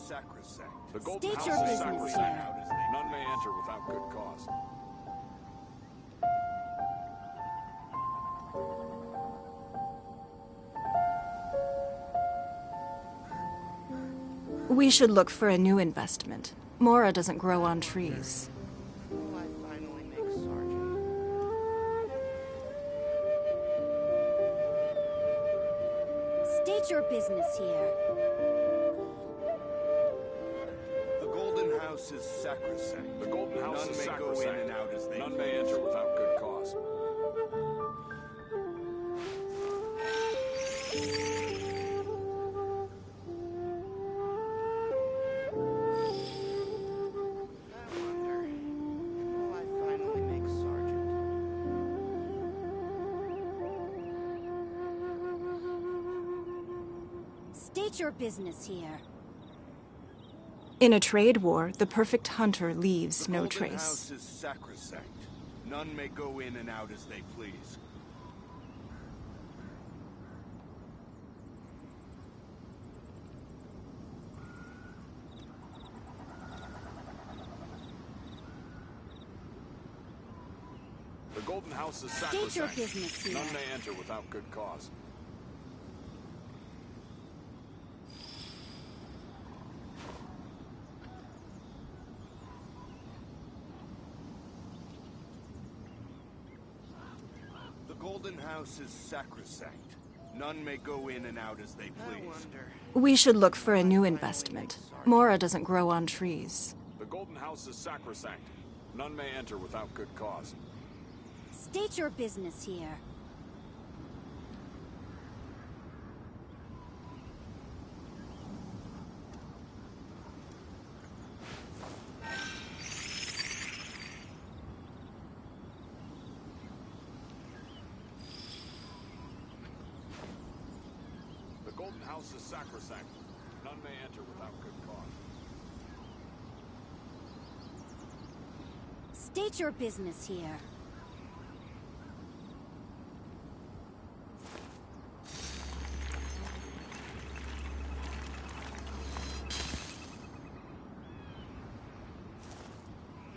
Sacrosanct. The Golden House is sacrosanct. None may enter without good cause. We should look for a new investment. Mora doesn't grow on trees. Will I finally make Sergeant? State your business here. The Golden House is sacrosanct. The Golden House None is may sacrosanct. go in and out as they None may enter without good cause. I wonder, will I finally make Sergeant? State your business here. In a trade war, the perfect hunter leaves no The trace. Golden House is sacrosanct. None may go in and out as they please. The Golden House is State your sacrosanct. business here. None may enter without good cause. The Golden House is sacrosanct. None may go in and out as they please. I wonder. We should look for a new investment. Mora doesn't grow on trees. The Golden House is sacrosanct. None may enter without good cause. State your business here. The Golden House is sacrosanct. None may enter without good cause. State your business here.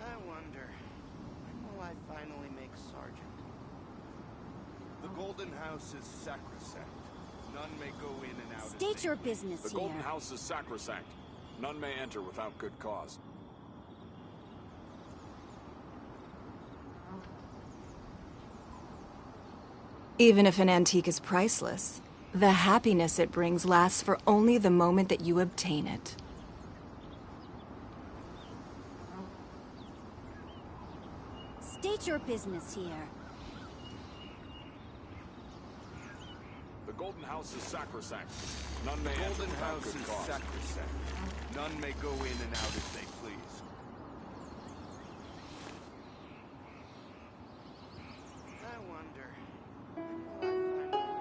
I wonder, when will I finally make Sergeant? The Golden House is sacrosanct. None may go in and out. State your business The here. Golden House is sacrosanct. None may enter without good cause. Even if an antique is priceless, the happiness it brings lasts for only the moment that you obtain it. State your business here. The Golden House is sacrosanct. None may The enter Golden without House good is cause. sacrosanct. None may go in and out as they please. I wonder, when will I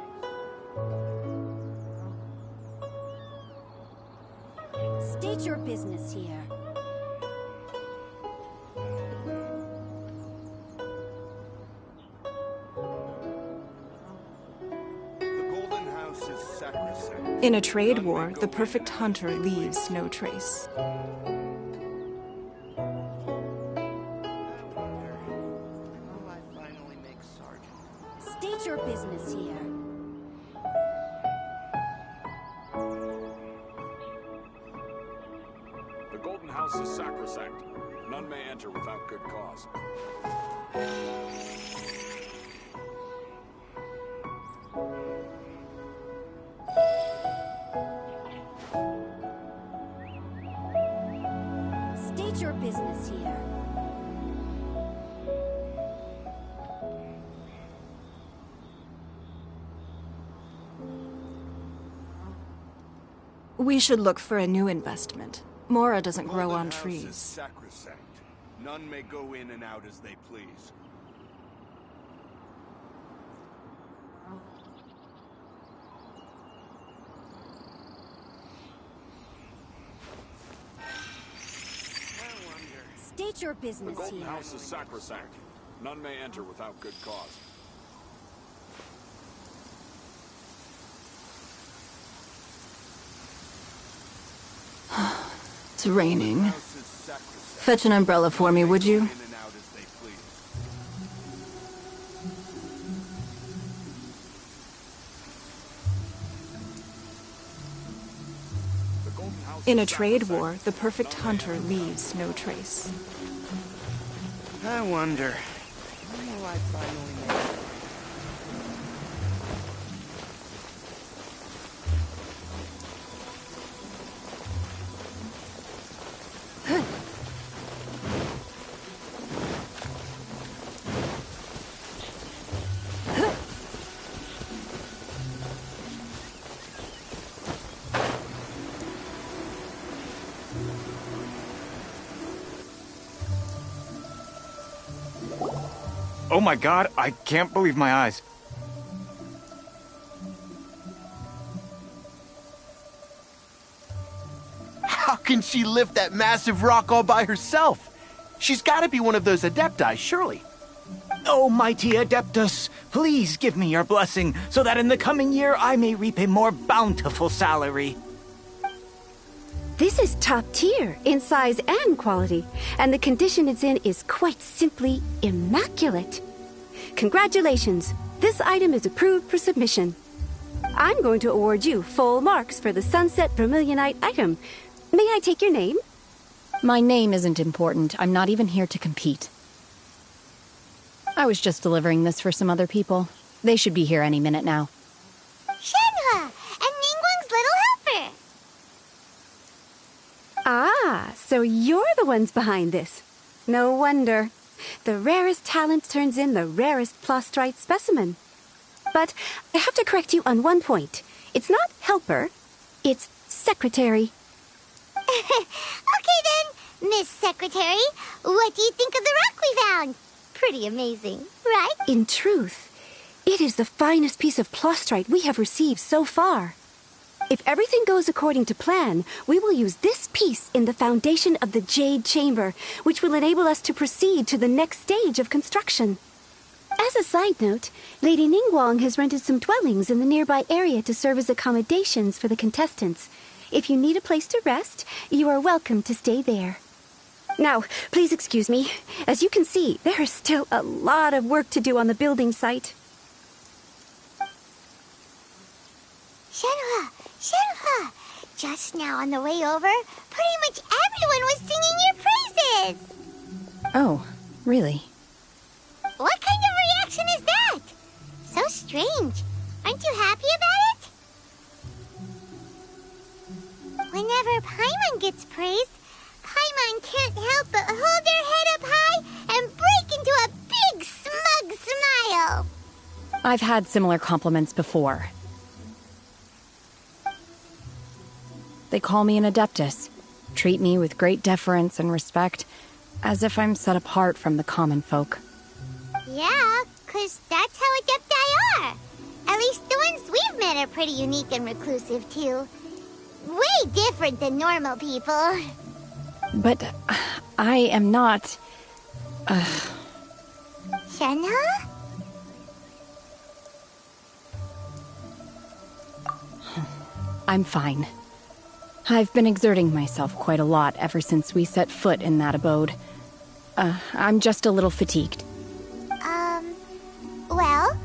finally make State your business here. The Golden House is sacrosanct. In a trade None may war, go the in perfect and out hunter as they leaves please. no trace. I wonder, when will I finally make Sergeant? State your business here. The Golden House is sacrosanct. None may enter without without good cause. State your business here. We should look for a new investment. Mora doesn't grow on Golden House is trees. sacrosanct. None may go in and out as they please. I wonder. State your The business Golden here. House is sacrosanct. None may enter without good cause. It's raining. House is sacrosanct. Fetch an umbrella for me, would Go you? in and out as they please. The Golden House In a is trade sacrosanct. war, the perfect hunter leaves no trace. I wonder. When will I finally make it? Oh my god, I can't believe my eyes. How can she lift that massive rock all by herself? She's got to be one of those adepti, surely. Oh, mighty Adeptus, please give me your blessing so that in the coming year I may reap a more bountiful salary. This is top tier in size and quality, and the condition it's in is quite simply immaculate. Congratulations, this item is approved for submission. I'm going to award you full marks for the Sunset Vermilionite item. May I take your name? My name isn't important. I'm not even here to compete. I was just delivering this for some other people. They should be here any minute now. Shenhua and Ningguang's little helper. Ah, so you're the ones behind this. No wonder. The rarest talent turns in the rarest plastrite specimen. But I have to correct you on one point. It's not helper, it's secretary. Okay then, Miss Secretary, what do you think of the rock we found? Pretty amazing, right? In truth, it is the finest piece of plastrite we have received so far. If everything goes according to plan, we will use this piece in the foundation of the Jade Chamber, which will enable us to proceed to the next stage of construction. As a side note, Lady Ningguang has rented some dwellings in the nearby area to serve as accommodations for the contestants. If you need a place to rest, you are welcome to stay there. Now, please excuse me. As you can see, there is still a lot of work to do on the building site. Shenhua, just now on the way over, pretty much everyone was singing your praises. Oh, really? What kind of reaction is that? So strange. Aren't you happy about it? Whenever Paimon gets praised, Paimon can't help but hold their head up high and break into a big smug smile. I've had similar compliments before. They call me an Adeptus, treat me with great deference and respect, as if I'm set apart from the common folk. Yeah, 'cause that's how Adepti are. At least the ones we've met are pretty unique and reclusive, too. Way different than normal people. But I am not... Shenhua? I'm fine. I've been exerting myself quite a lot ever since we set foot in that abode. I'm just a little fatigued. Well,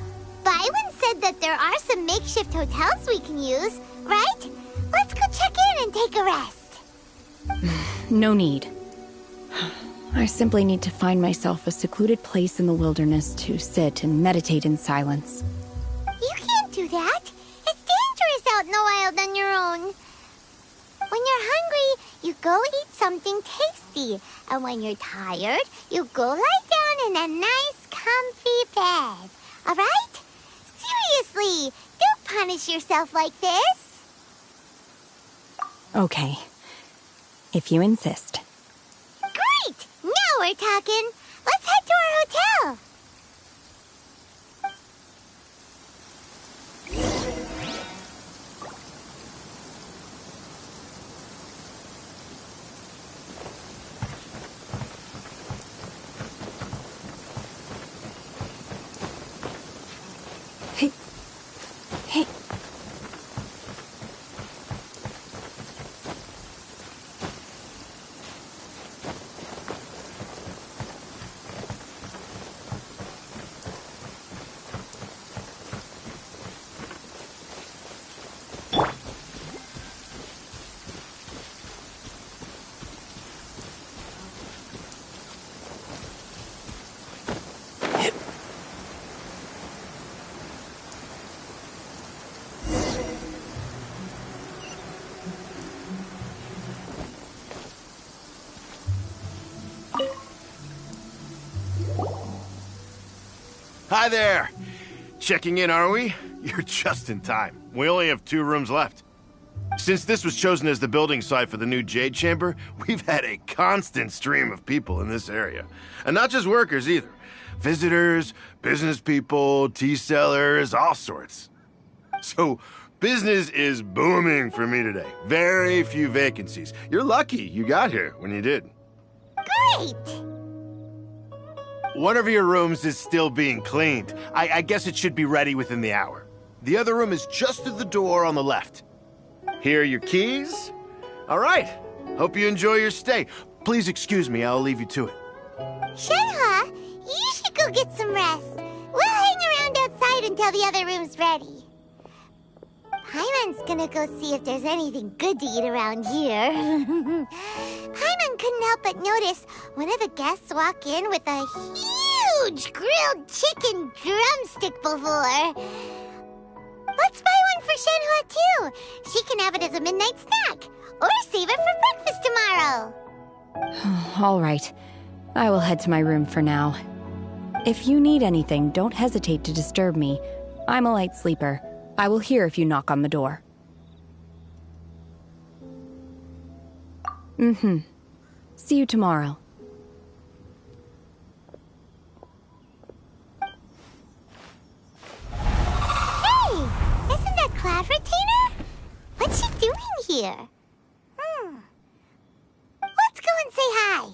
Byron said that there are some makeshift hotels we can use, right? Let's go check in and take a rest. No need. I simply need to find myself a secluded place in the wilderness to sit and meditate in silence. You can't do that. It's dangerous out in the wild on your own. When you're hungry, you go eat something tasty. And when you're tired, you go lie down in a nice, comfy bed. All right? Seriously, don't punish yourself like this. Okay. If you insist. Great! Now we're talking. Let's head to our hotel. Hey. Hey. Hi there! Checking in, are we? You're just in time. We only have 2 rooms left. Since this was chosen as the building site for the new Jade Chamber, we've had a constant stream of people in this area. And not just workers either. Visitors, business people, tea sellers, all sorts. So, business is booming for me today. Very few vacancies. You're lucky you got here when you did. Great! One of your rooms is still being cleaned. I guess it should be ready within the hour. The other room is just through the door on the left. Here are your keys. All right. Hope you enjoy your stay. Please excuse me, I'll leave you to it. Shenhua, you should go get some rest. We'll hang around outside until the other room's ready. Paimon's gonna go see if there's anything good to eat around here. Paimon couldn't help but notice one of the guests walk in with a huge grilled chicken drumstick before. Let's buy one for Shenhua too. She can have it as a midnight snack. Or save it for breakfast tomorrow. All right. I will head to my room for now. If you need anything, don't hesitate to disturb me. I'm a light sleeper. I will hear if you knock on the door. See you tomorrow. Hey! Isn't that Cloud Retainer? What's she doing here? Let's go and say hi.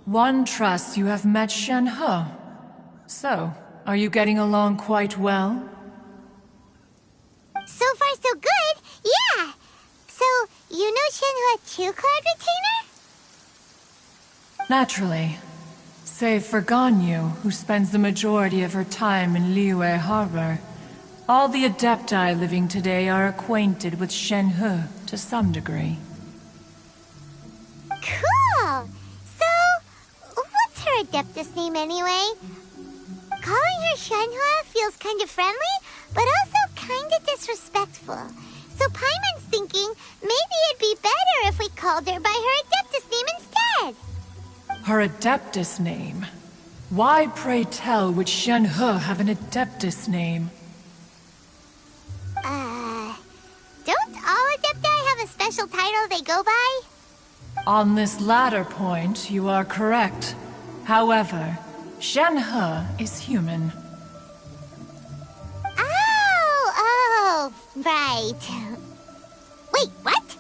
One trusts you have met Shenhe. So, are you getting along quite well? So far, so good. Yeah. So, you know Shenhua too, Cloud Retainer? Naturally. Save for Ganyu, who spends the majority of her time in Liyue Harbor. All the Adepti living today are acquainted with Shenhe to some degree. Cool. So, what's her Adeptus name anyway? Calling her Shenhua feels kind of friendly, but also kind of disrespectful. So Paimon's thinking maybe it'd be better if we called her by her Adeptus name instead. Her Adeptus name? Why, pray tell, would Shenhe have an Adeptus name? Don't all Adepti have a special title they go by? On this latter point, you are correct. However, Shenhe is human. Oh, right. Wait, what?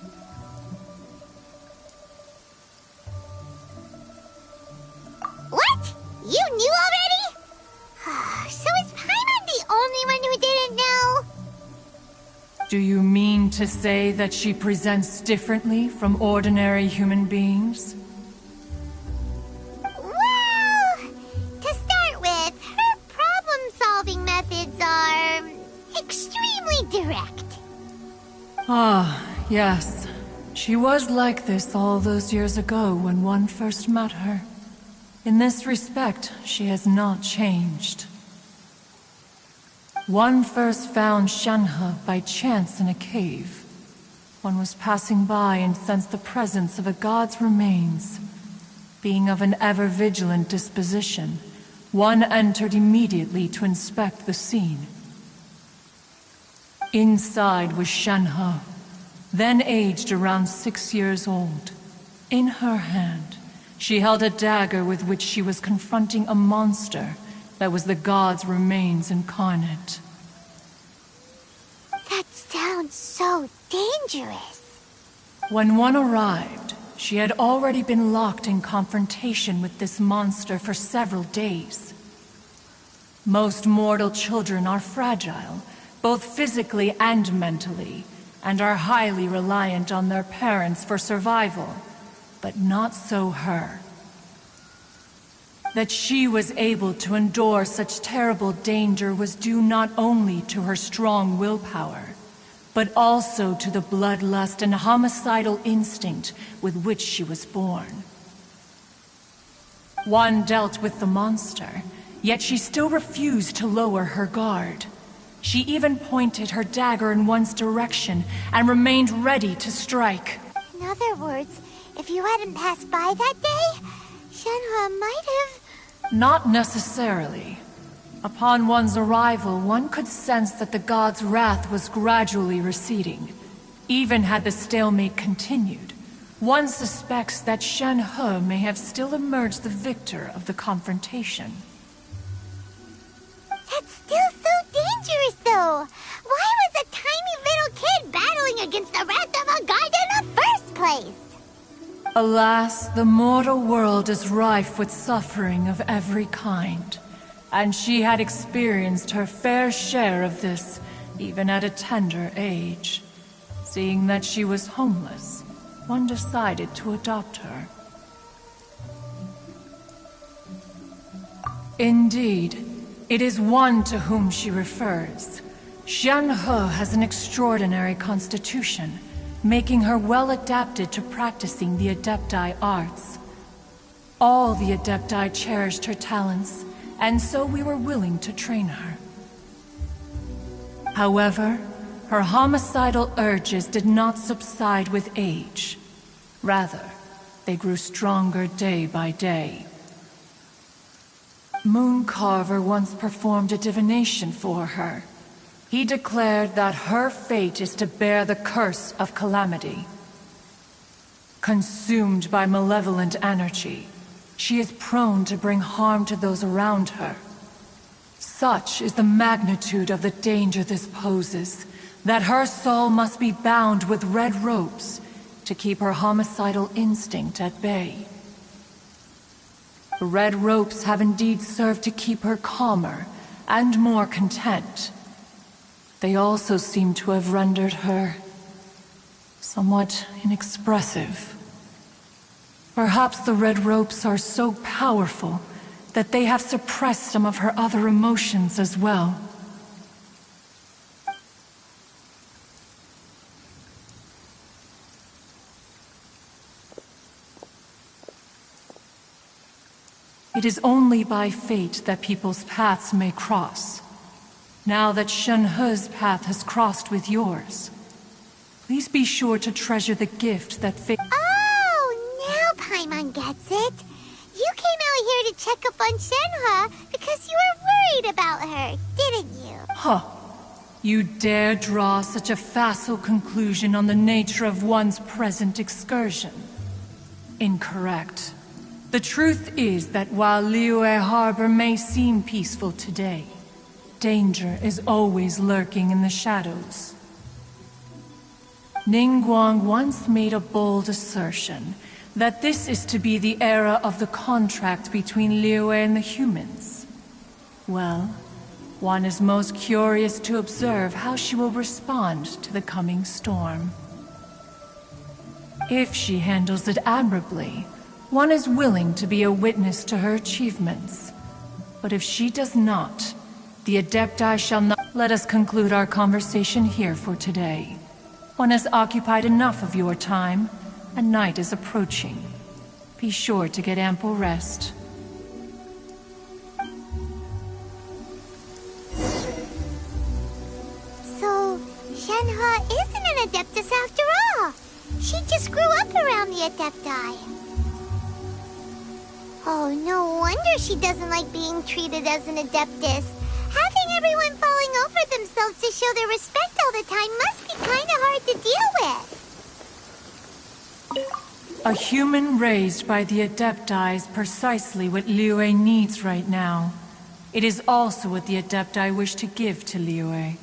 Do you mean to say that she presents differently from ordinary human beings? Well, to start with, her problem-solving methods are extremely direct. Ah, yes. She was like this all those years ago when one first met her. In this respect, she has not changed. One first found Shenhe by chance in a cave. One was passing by and sensed the presence of a god's remains. Being of an ever-vigilant disposition, one entered immediately to inspect the scene. Inside was Shenhe, then aged around 6 years old. In her hand, she held a dagger with which she was confronting a monster that was the god's remains incarnate. That sounds so dangerous. When one arrived, she had already been locked in confrontation with this monster for several days. Most mortal children are fragile, both physically and mentally, and are highly reliant on their parents for survival. But not so her. That she was able to endure such terrible danger was due not only to her strong willpower, but also to the bloodlust and homicidal instinct with which she was born. One dealt with the monster, yet she still refused to lower her guard. She even pointed her dagger in one's direction and remained ready to strike. In other words, if you hadn't passed by that day, Shenhe might have... Not necessarily. Upon one's arrival, one could sense that the god's wrath was gradually receding. Even had the stalemate continued, one suspects that Shenhe may have still emerged the victor of the confrontation. That's still so dangerous, though. Why was a tiny little kid battling against the wrath of a god in the first place? Alas, the mortal world is rife with suffering of every kind, and she had experienced her fair share of this, even at a tender age. Seeing that she was homeless, one decided to adopt her. Indeed, it is one to whom she refers. Shenhe has an extraordinary constitution, making her well adapted to practicing the Adepti arts. All the Adepti cherished her talents, and so we were willing to train her. However, her homicidal urges did not subside with age. Rather, they grew stronger day by day. Mooncarver once performed a divination for her. He declared that her fate is to bear the curse of calamity. Consumed by malevolent energy, she is prone to bring harm to those around her. Such is the magnitude of the danger this poses, that her soul must be bound with red ropes to keep her homicidal instinct at bay. The red ropes have indeed served to keep her calmer and more content. They also seem to have rendered her somewhat inexpressive. Perhaps the red ropes are so powerful that they have suppressed some of her other emotions as well. It is only by fate that people's paths may cross. Now that Shenhe's path has crossed with yours, please be sure to treasure the gift that fate— Oh, now Paimon gets it. You came out here to check up on Shenhe because you were worried about her, didn't you? Huh. You dare draw such a facile conclusion on the nature of one's present excursion? Incorrect. The truth is that while Liyue Harbor may seem peaceful today, danger is always lurking in the shadows. Ningguang once made a bold assertion that this is to be the era of the contract between Liyue and the humans. Well, One is most curious to observe how she will respond to the coming storm. If she handles it admirably, one is willing to be a witness to her achievements. But if she does not, the Adepti shall not. Let us conclude our conversation here for today. One has occupied enough of your time, and night is approaching. Be sure to get ample rest. So, Shenhe isn't an Adeptus after all. She just grew up around the Adepti. Oh, no wonder she doesn't like being treated as an Adeptus. Having everyone falling over themselves to show their respect all the time must be kind of hard to deal with. A human raised by the Adepti is precisely what Liyue needs right now. It is also what the Adepti wish to give to Liyue.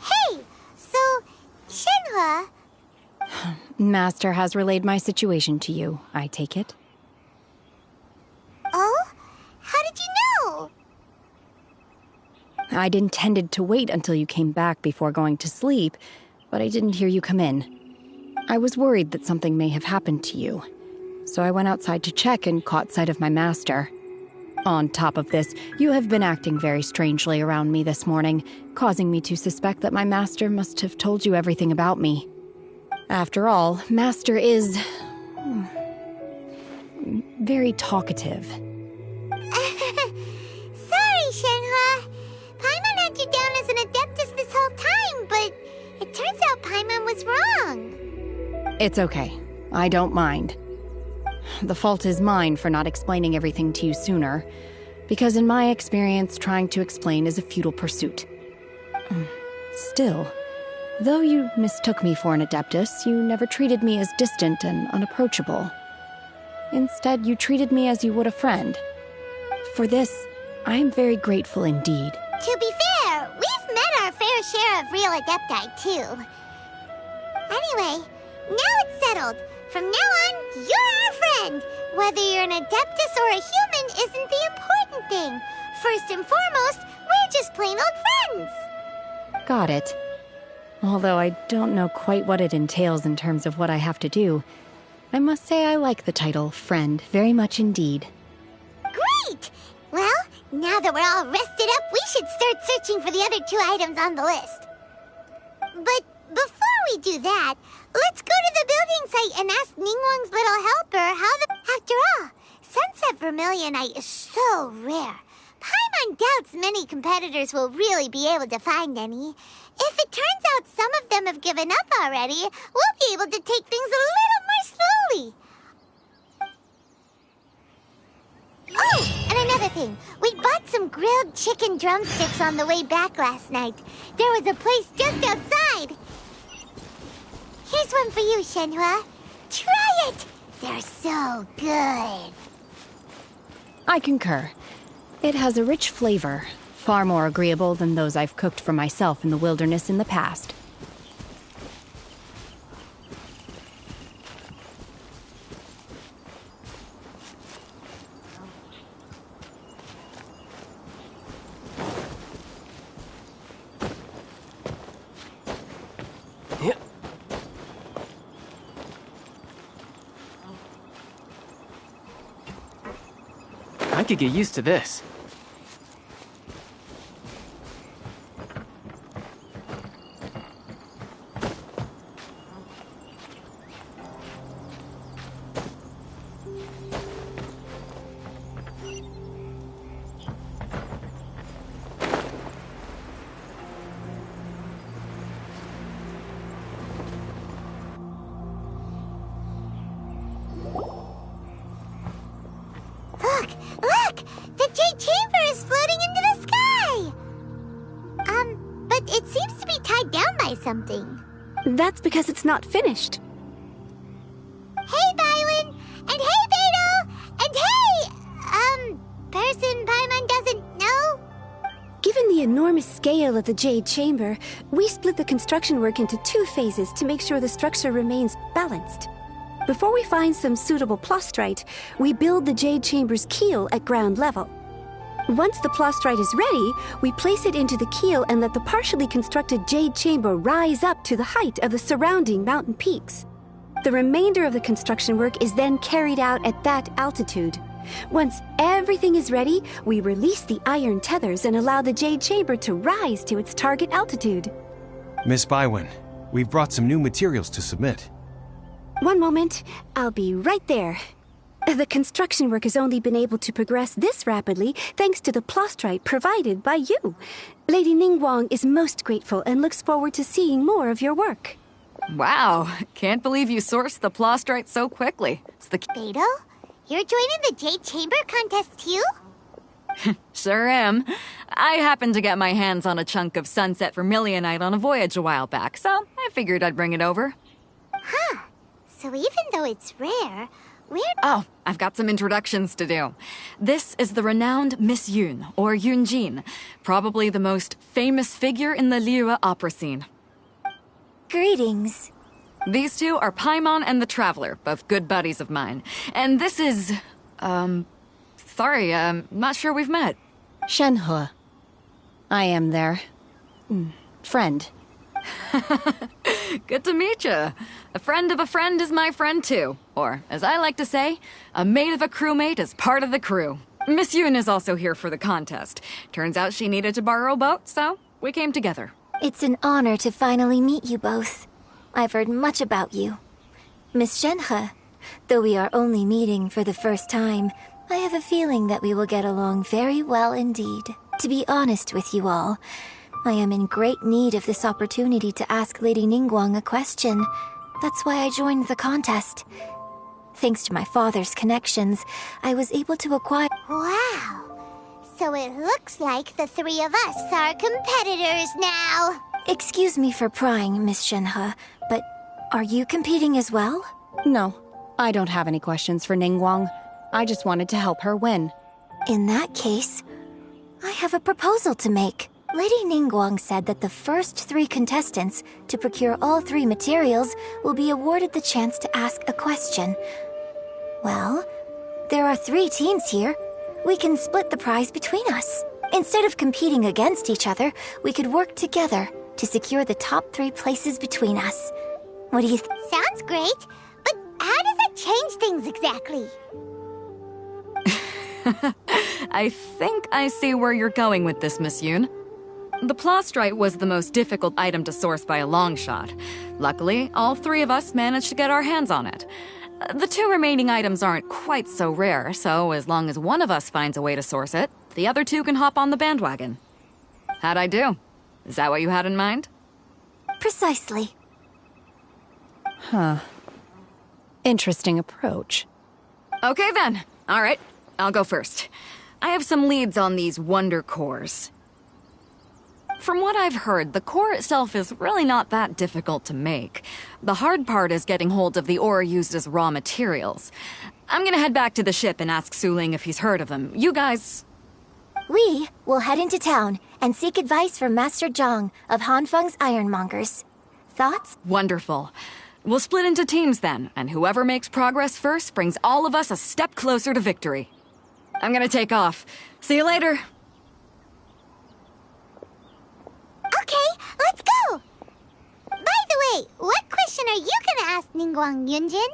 Hey! So, Shenhe... Master has relayed my situation to you, I take it. Oh? How did you know? I'd intended to wait until you came back before going to sleep, but I didn't hear you come in. I was worried that something may have happened to you, so I went outside to check and caught sight of my master. On top of this, you have been acting very strangely around me this morning, causing me to suspect that my master must have told you everything about me. After all, Master is... very talkative. Sorry, Shenhe. Paimon had you down as an Adeptus this whole time, but it turns out Paimon was wrong. It's okay. I don't mind. The fault is mine for not explaining everything to you sooner, because in my experience, trying to explain is a futile pursuit. Still, though you mistook me for an Adeptus, you never treated me as distant and unapproachable. Instead, you treated me as you would a friend. For this, I am very grateful indeed. To be fair, we've met our fair share of real Adepti, too. Anyway, now it's settled. From now on, you're our friend. Whether you're an Adeptus or a human isn't the important thing. First and foremost, we're just plain old friends. Got it. Although I don't know quite what it entails in terms of what I have to do, I must say I like the title, Friend, very much indeed. Great! Well, now that we're all rested up, we should start searching for the other 2 items on the list. But before we do that, let's go to the building site and ask Ningguang's little helper how the... After all, Sunset Vermilionite is so rare. Paimon doubts many competitors will really be able to find any. If it turns out some of them have given up already, we'll be able to take things a little more slowly. Oh, and another thing. We bought some grilled chicken drumsticks on the way back last night. There was a place just outside. Here's one for you, Shenhe. Try it! They're so good. I concur. It has a rich flavor, far more agreeable than those I've cooked for myself in the wilderness in the past. I could get used to this. something. That's because it's not finished. Hey, Bywin! And hey, Beto! And hey, person Paimon doesn't know? Given the enormous scale of the Jade Chamber, we split the construction work into 2 phases to make sure the structure remains balanced. Before we find some suitable plastrite, we build the Jade Chamber's keel at ground level. Once the plastrite is ready, we place it into the keel and let the partially constructed Jade Chamber rise up to the height of the surrounding mountain peaks. The remainder of the construction work is then carried out at that altitude. Once everything is ready, we release the iron tethers and allow the Jade Chamber to rise to its target altitude. Miss Bywin, we've brought some new materials to submit. One moment, I'll be right there. The construction work has only been able to progress this rapidly thanks to the plastrite provided by you. Lady Ningguang is most grateful and looks forward to seeing more of your work. Wow, can't believe you sourced the plastrite so quickly. It's the Beto? You're joining the Jade Chamber contest too? Sure am. I happened to get my hands on a chunk of sunset vermilionite on a voyage a while back, so I figured I'd bring it over. Huh. So even though it's rare, Oh, I've got some introductions to do. This is the renowned Miss Yun, or Yunjin, probably the most famous figure in the Liyue opera scene. Greetings. These two are Paimon and the Traveler, both good buddies of mine. And this is... sorry, not sure we've met. Shenhe. I am their... friend. Good to meet you. A friend of a friend is my friend too. Or, as I like to say, a mate of a crewmate is part of the crew. Miss Yun is also here for the contest. Turns out she needed to borrow a boat, so we came together. It's an honor to finally meet you both. I've heard much about you. Miss Shenhe, though we are only meeting for the first time, I have a feeling that we will get along very well indeed. To be honest with you all, I am in great need of this opportunity to ask Lady Ningguang a question. That's why I joined the contest. Thanks to my father's connections, I was able to acquire... Wow! So it looks like the 3 of us are competitors now. Excuse me for prying, Miss Shenhe, but are you competing as well? No, I don't have any questions for Ningguang. I just wanted to help her win. In that case, I have a proposal to make. Lady Ningguang said that the first 3 contestants to procure all 3 materials will be awarded the chance to ask a question. Well, there are 3 teams here. We can split the prize between us. Instead of competing against each other, we could work together to secure the top 3 places between us. What do you think? Sounds great, but how does that change things exactly? I think I see where you're going with this, Miss Yun. The plastrite was the most difficult item to source by a long shot. Luckily, all 3 of us managed to get our hands on it. The 2 remaining items aren't quite so rare, so as long as one of us finds a way to source it, the other 2 can hop on the bandwagon. How'd I do? Is that what you had in mind? Precisely. Huh. Interesting approach. Okay then. All right, I'll go first. I have some leads on these wonder cores. From what I've heard, the core itself is really not that difficult to make. The hard part is getting hold of the ore used as raw materials. I'm gonna head back to the ship and ask Su Ling if he's heard of them. You guys... We will head into town and seek advice from Master Zhang of Hanfeng's Ironmongers. Thoughts? Wonderful. We'll split into teams then, and whoever makes progress first brings all of us a step closer to victory. I'm gonna take off. See you later. Okay, let's go! By the way, what question are you gonna ask Ningguang Yunjin?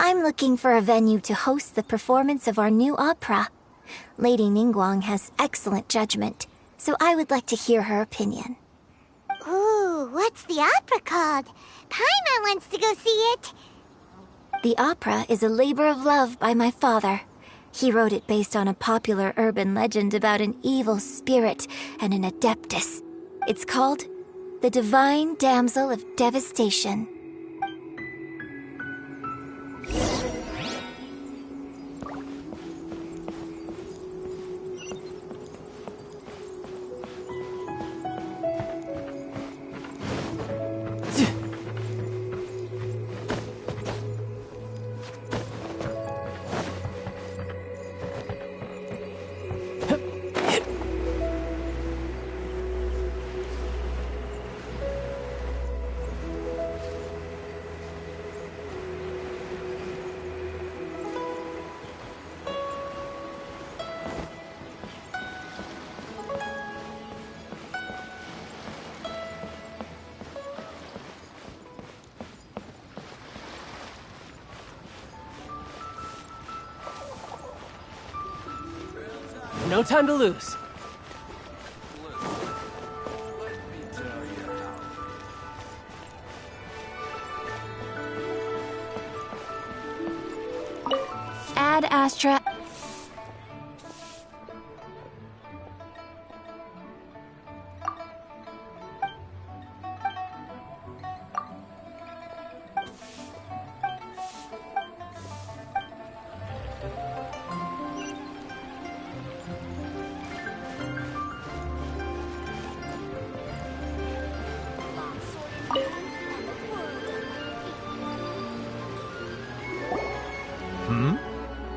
I'm looking for a venue to host the performance of our new opera. Lady Ningguang has excellent judgment, so I would like to hear her opinion. Ooh, what's the opera called? Paimon wants to go see it. The opera is a labor of love by my father. He wrote it based on a popular urban legend about an evil spirit and an adeptus. It's called The Divine Damsel of Devastation. No time to lose. Ad Astra.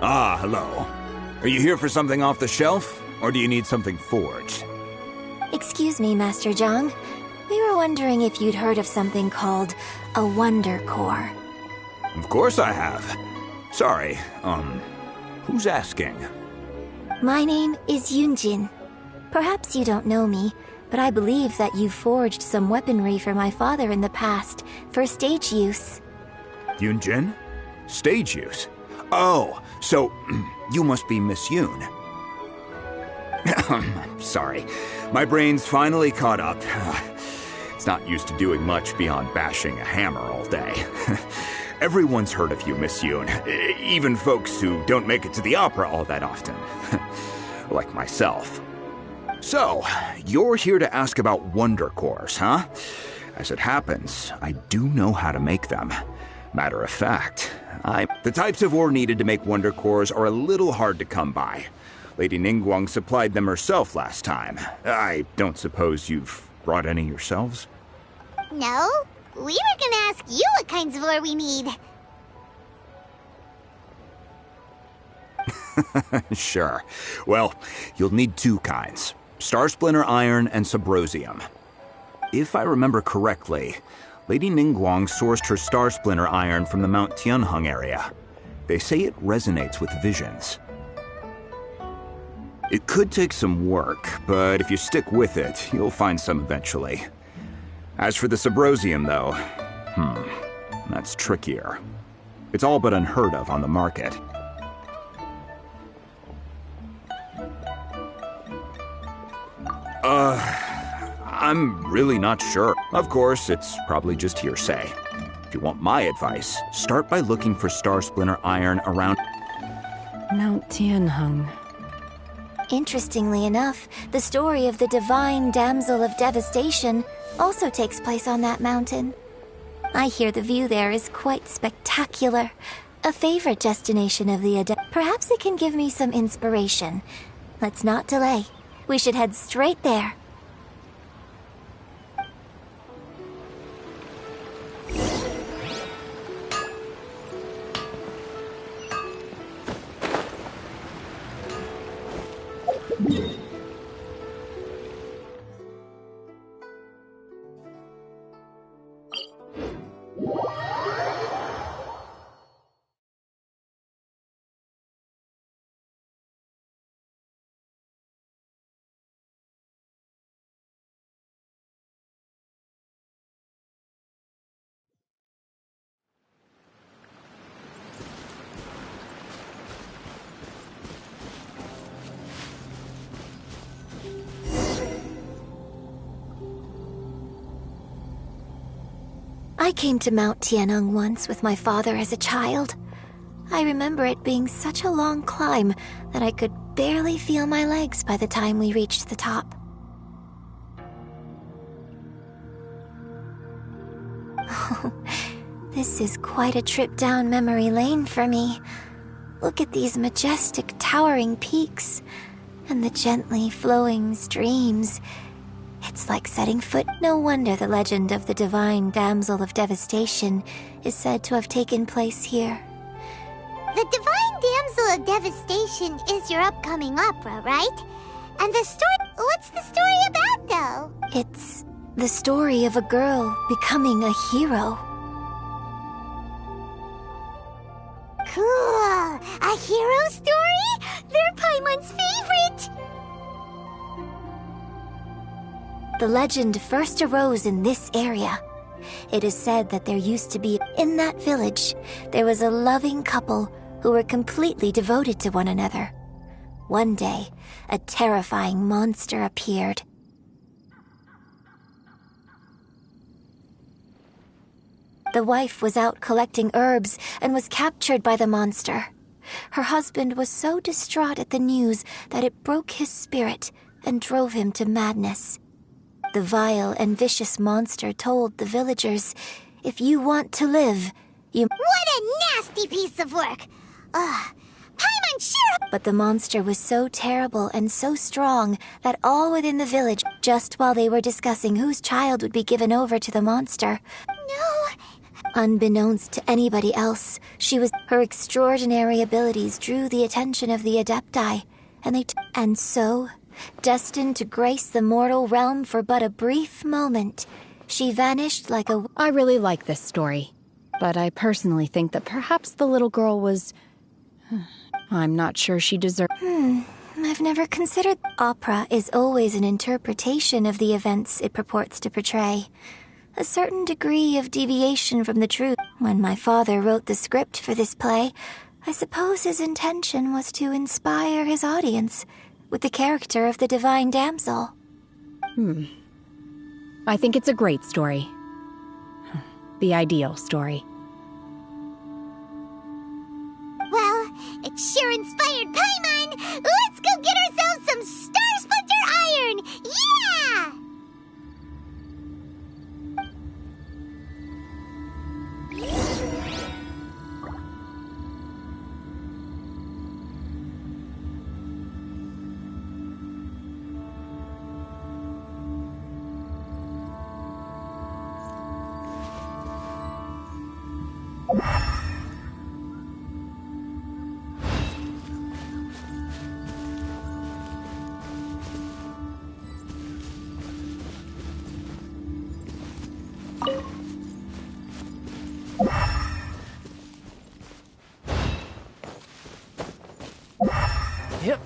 Ah, hello. Are you here for something off the shelf, or do you need something forged? Excuse me, Master Zhang. We were wondering if you'd heard of something called a Wonder Core. Of course I have. Sorry, who's asking? My name is Yunjin. Perhaps you don't know me, but I believe that you forged some weaponry for my father in the past, for stage use. Yunjin? Stage use? Oh, so you must be Miss Yoon. Sorry, my brain's finally caught up. It's not used to doing much beyond bashing a hammer all day. Everyone's heard of you, Miss Yoon, even folks who don't make it to the opera all that often. Like myself. So, you're here to ask about Wonder Cores, huh? As it happens, I do know how to make them. Matter of fact, the types of ore needed to make Wonder Cores are a little hard to come by. Lady Ningguang supplied them herself last time. I don't suppose you've brought any yourselves? No, we were gonna ask you what kinds of ore we need. Sure. Well, you'll need two kinds. Star Splinter Iron and Subrosium. If I remember correctly, Lady Ningguang sourced her Star Splinter Iron from the Mount Tianheng area. They say it resonates with visions. It could take some work, but if you stick with it, you'll find some eventually. As for the Subrosium, though, that's trickier. It's all but unheard of on the market. I'm really not sure. Of course, it's probably just hearsay. If you want my advice, start by looking for Star Splinter Iron around Mount Tianheng. Interestingly enough, the story of the divine damsel of devastation also takes place on that mountain. I hear the view there is quite spectacular. A favorite destination of the adept. Perhaps it can give me some inspiration. Let's not delay. We should head straight there. I came to Mount Tianheng once with my father as a child. I remember it being such a long climb that I could barely feel my legs by the time we reached the top. This is quite a trip down memory lane for me. Look at these majestic, towering peaks, and the gently flowing streams. It's like setting foot. No wonder the legend of the divine damsel of devastation is said to have taken place here. The divine damsel of devastation is your upcoming opera, right? And the story... What's the story about, though? It's the story of a girl becoming a hero. Cool! A hero story? They're Paimon's favorite! The legend first arose in this area. It is said that there used to be, in that village, there was a loving couple who were completely devoted to one another. One day, a terrifying monster appeared. The wife was out collecting herbs and was captured by the monster. Her husband was so distraught at the news that it broke his spirit and drove him to madness. The vile and vicious monster told the villagers, "If you want to live, you—" What a nasty piece of work! Ugh. Paimon sure... But the monster was so terrible and so strong that all within the village, just while they were discussing whose child would be given over to the monster... No... Unbeknownst to anybody else, her extraordinary abilities drew the attention of the Adepti, and so, destined to grace the mortal realm for but a brief moment, she vanished like a... I really like this story, but I personally think that perhaps the little girl was... I'm not sure she deserved... I've never considered... Opera is always an interpretation of the events it purports to portray. A certain degree of deviation from the truth. When my father wrote the script for this play, I suppose his intention was to inspire his audience with the character of the divine damsel. I think it's a great story. The ideal story. Well, it sure inspired Paimon! Let's go get ourselves some Star Splinter Iron! Yeah! Yep.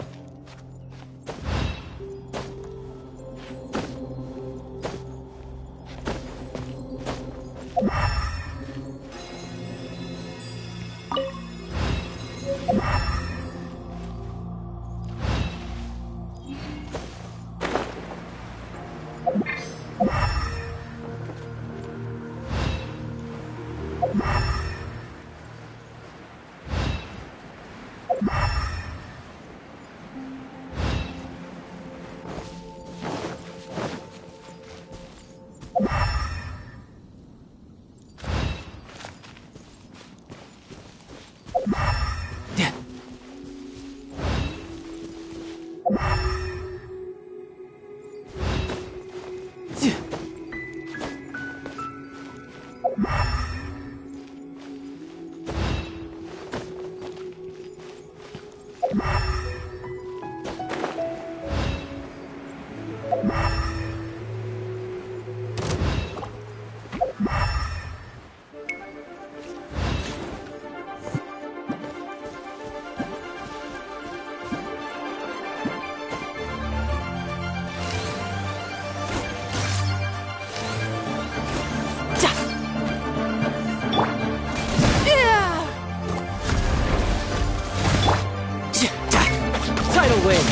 Tidal wave!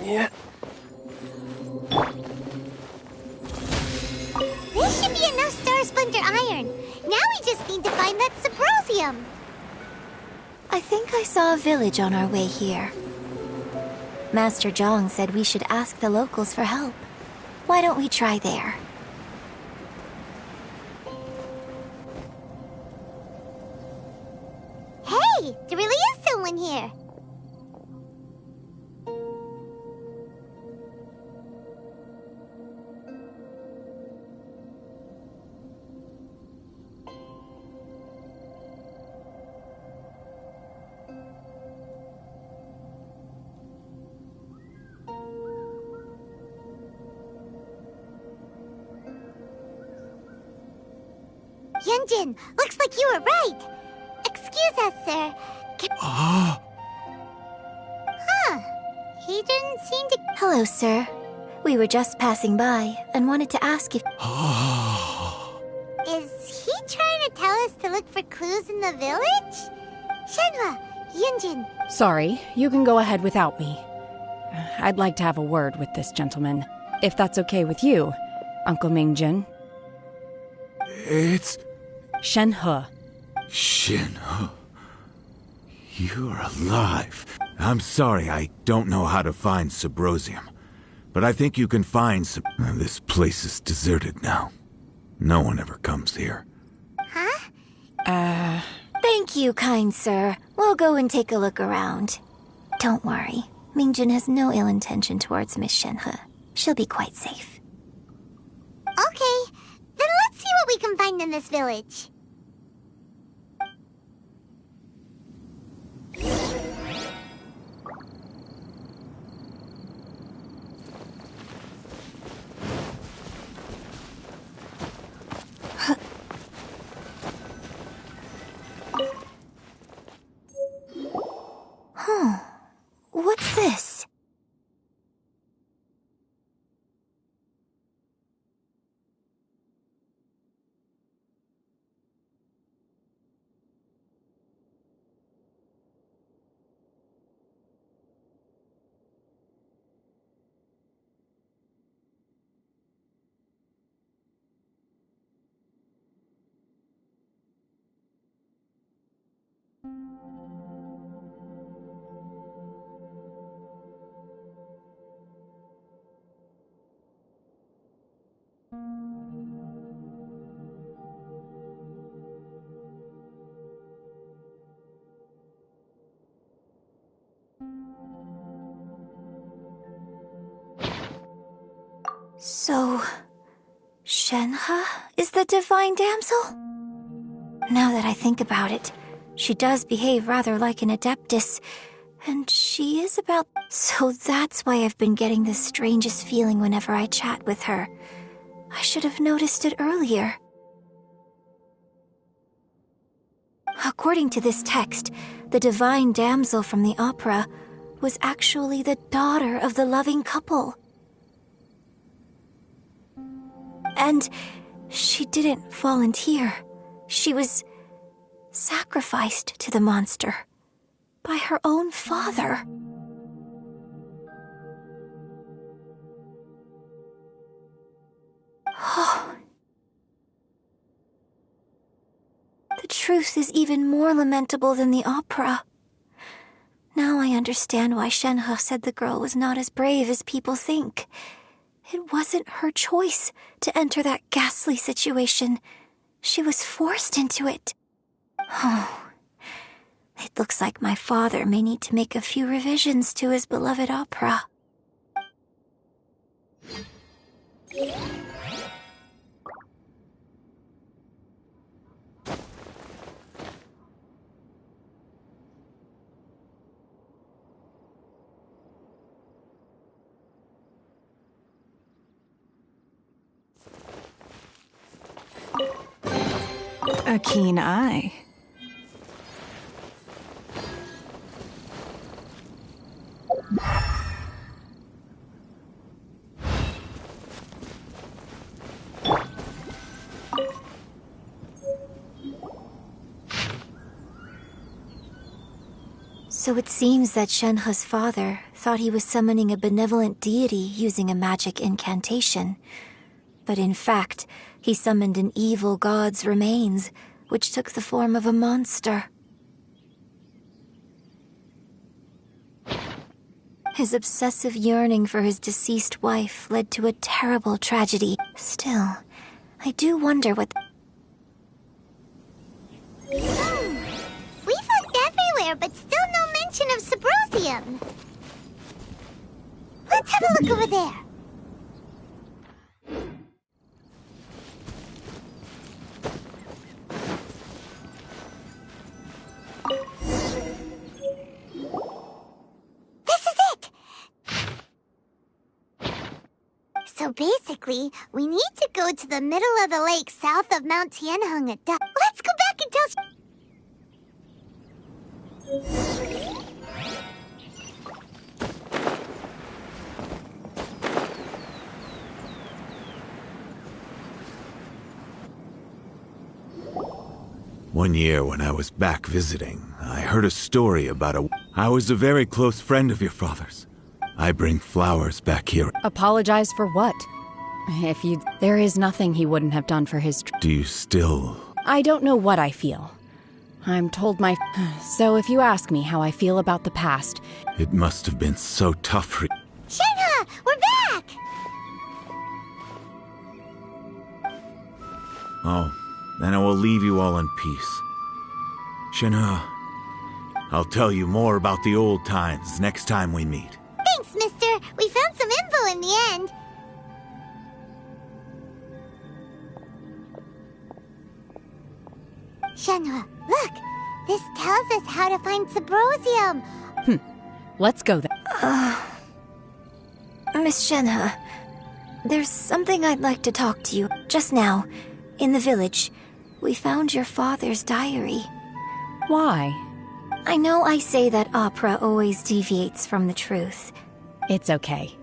Yeah. This should be enough Star Splinter Iron. Now we just need to find that Subrosium. I I think I saw a village on our way here. Master Zhang said we should ask the locals for help. Why don't we try there? Hey! There really is someone here! Yunjin, looks like you were right. Excuse us, sir. Huh. He didn't seem to... Hello, sir. We were just passing by and wanted to ask if... Is he trying to tell us to look for clues in the village? Shenhua, Yunjin. Sorry, you can go ahead without me. I'd like to have a word with this gentleman, if that's okay with you, Uncle Mingjin. It's... Shenhe. Shenhe. You're alive. I'm sorry, I don't know how to find Subrosium. But I think you can find some... This place is deserted now. No one ever comes here. Huh? Thank you, kind sir. We'll go and take a look around. Don't worry. Mingjin has no ill intention towards Miss Shenhe. She'll be quite safe. Okay. Then let's see what we can find in this village. What's this? So, Shenhe is the divine damsel? Now that I think about it, she does behave rather like an adeptus, and she is about... So that's why I've been getting the strangest feeling whenever I chat with her. I should have noticed it earlier. According to this text, the divine damsel from the opera was actually the daughter of the loving couple. And she didn't volunteer. She was sacrificed to the monster by her own father. Oh. The truth is even more lamentable than the opera. Now I understand why Shenhe said the girl was not as brave as people think. It wasn't her choice to enter that ghastly situation. She was forced into it. Oh, it looks like my father may need to make a few revisions to his beloved opera. A keen eye. So it seems that Shenhe's father thought he was summoning a benevolent deity using a magic incantation. But in fact, he summoned an evil god's remains, which took the form of a monster. His obsessive yearning for his deceased wife led to a terrible tragedy. Still, I do wonder what... We looked everywhere, but still no mention of Subrosium. Let's have a look over there. This is it! So basically, we need to go to the middle of the lake south of Mount Tianheng at dusk. Let's go back and tell... One year when I was back visiting, I heard a story about I was a very close friend of your father's. I bring flowers back here. Apologize for what? There is nothing he wouldn't have done for his... Do you still... I don't know what I feel. I'm told my... So if you ask me how I feel about the past... It must have been so tough for... Shenhe! We're back! Oh, then I will leave you all in peace. Shenhe, I'll tell you more about the old times next time we meet. Thanks, mister. We found some info in the end. Shenhe, look! This tells us how to find Subrosium. Let's go then. Miss Shenhe, there's something I'd like to talk to you. Just now, in the village, we found your father's diary. Why? I know I say that opera always deviates from the truth. It's okay.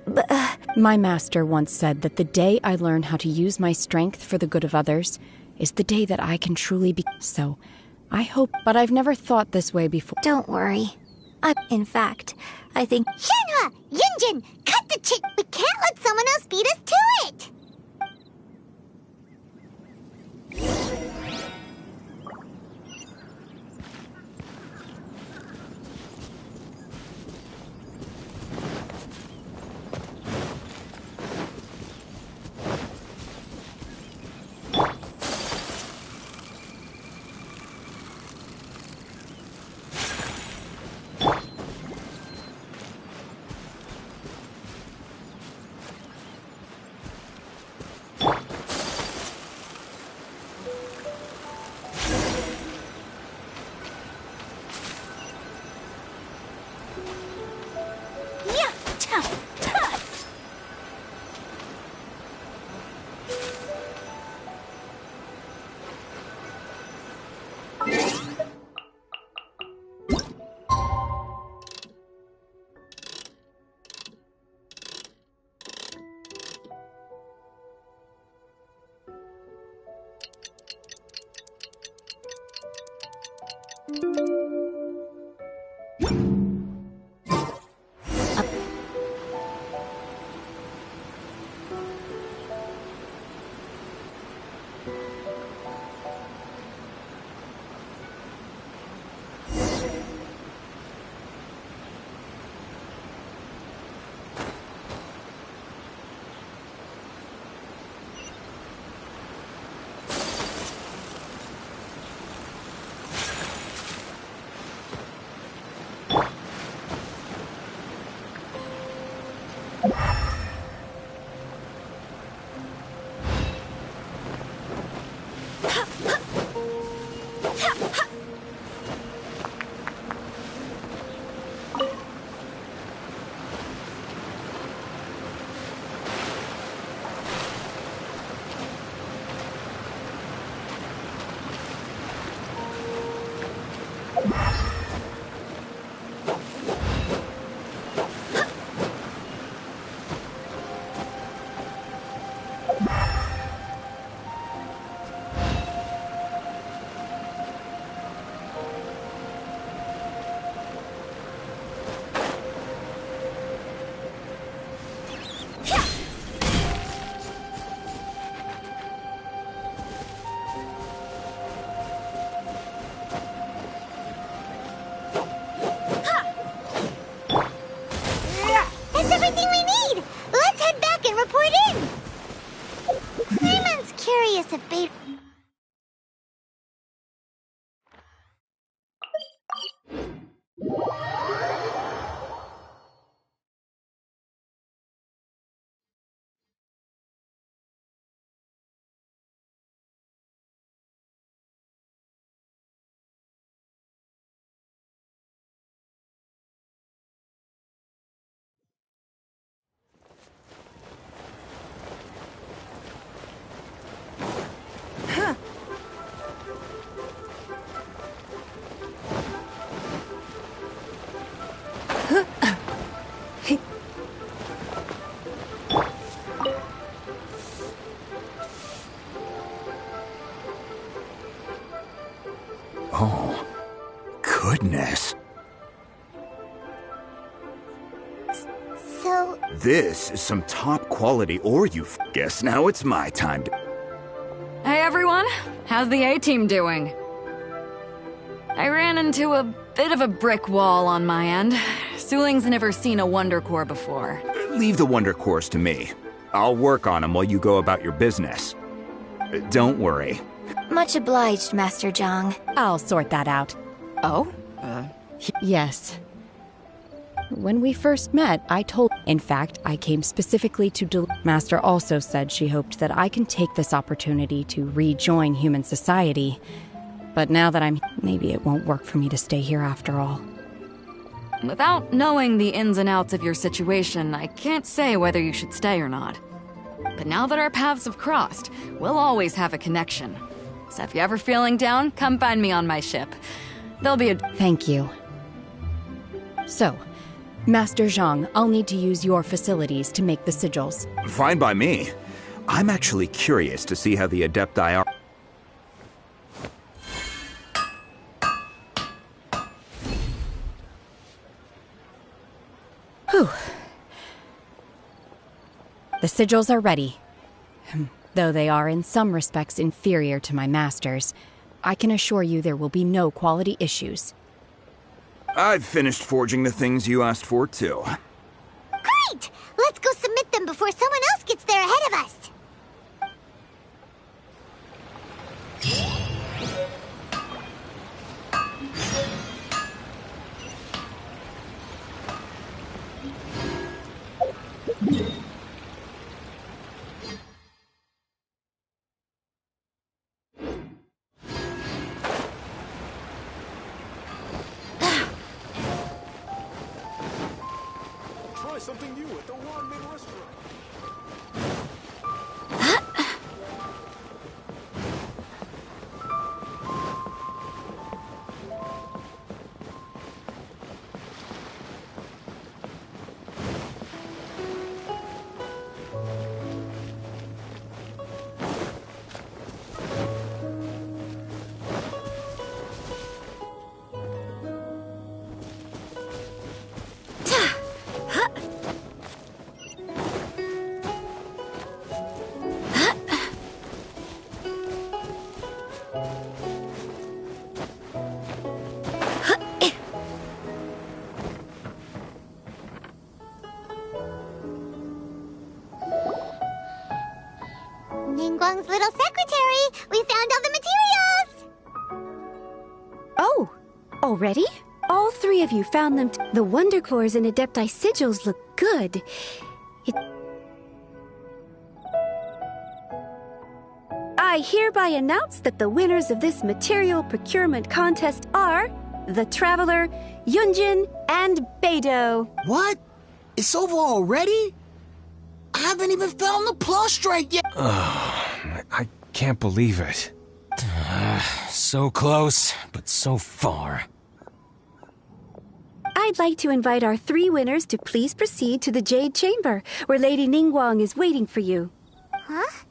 But, My master once said that the day I learn how to use my strength for the good of others is the day that I can truly be... So, I hope... But I've never thought this way before. Don't worry. In fact, I think... Shenhe! Yunjin! Cut the chit! We can't let someone else beat us to it! us if Beta... Oh, goodness. So... This is some top quality ore, you guess now it's my time to... Hey everyone, how's the A-team doing? I ran into a bit of a brick wall on my end. Suling's never seen a Wonder Core before. Leave the Wonder Cores to me. I'll work on them while you go about your business. Don't worry. Much obliged, Master Zhang. I'll sort that out. Oh? Yes. When we first met, I told... In fact, I came specifically to... Master also said she hoped that I can take this opportunity to rejoin human society. But now that I'm... Maybe it won't work for me to stay here after all. Without knowing the ins and outs of your situation, I can't say whether you should stay or not. But now that our paths have crossed, we'll always have a connection. So if you're ever feeling down, come find me on my ship. There'll be a... Thank you. So, Master Zhang, I'll need to use your facilities to make the sigils. Fine by me. I'm actually curious to see how the Adepti are... Whew. The sigils are ready. Though they are in some respects inferior to my master's, I can assure you there will be no quality issues. I've finished forging the things you asked for, too. Great! Let's go submit them before someone else gets there ahead of us! Try something new at the Ramen restaurant. Ningguang's little secretary! We found all the materials! Oh, already? All three of you found them. The Wonder Cores and Adepti sigils look good. I hereby announce that the winners of this material procurement contest are the Traveler, Yunjin, and Beidou. What? It's over already? I haven't even found the plustrate yet! I can't believe it. So close, but so far. I'd like to invite our three winners to please proceed to the Jade Chamber, where Lady Ningguang is waiting for you. Huh?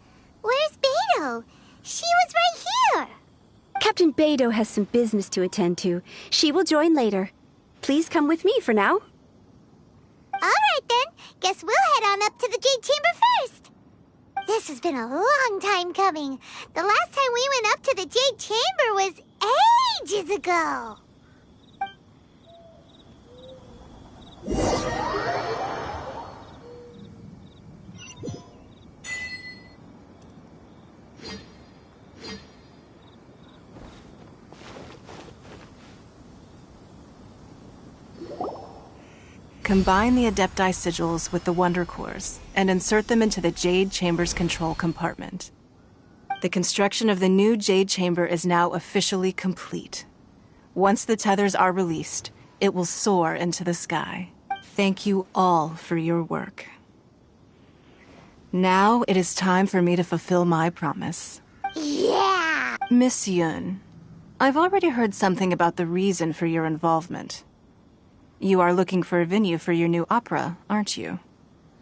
Where's Beidou? She was right here! Captain Beidou has some business to attend to. She will join later. Please come with me for now. Alright then, guess we'll head on up to the Jade Chamber first. This has been a long time coming. The last time we went up to the Jade Chamber was ages ago. Combine the Adepti sigils with the Wonder Cores and insert them into the Jade Chamber's control compartment. The construction of the new Jade Chamber is now officially complete. Once the tethers are released, it will soar into the sky. Thank you all for your work. Now it is time for me to fulfill my promise. Yeah! Miss Yun, I've already heard something about the reason for your involvement. You are looking for a venue for your new opera, aren't you?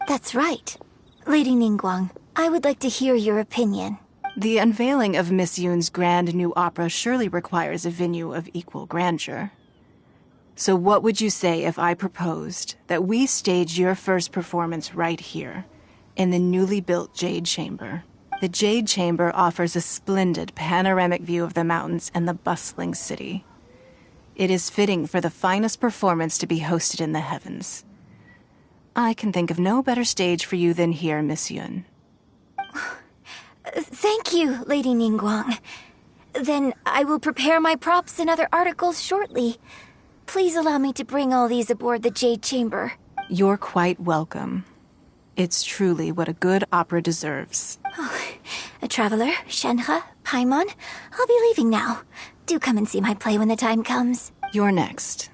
That's right. Lady Ningguang, I would like to hear your opinion. The unveiling of Miss Yun's grand new opera surely requires a venue of equal grandeur. So what would you say if I proposed that we stage your first performance right here, in the newly built Jade Chamber? The Jade Chamber offers a splendid panoramic view of the mountains and the bustling city. It is fitting for the finest performance to be hosted in the heavens. I can think of no better stage for you than here, Miss Yun. Thank you, Lady Ningguang. Then I will prepare my props and other articles shortly. Please allow me to bring all these aboard the Jade Chamber. You're quite welcome. It's truly what a good opera deserves. A traveler, Shenhe, Paimon, I'll be leaving now. Do come and see my play when the time comes. You're next.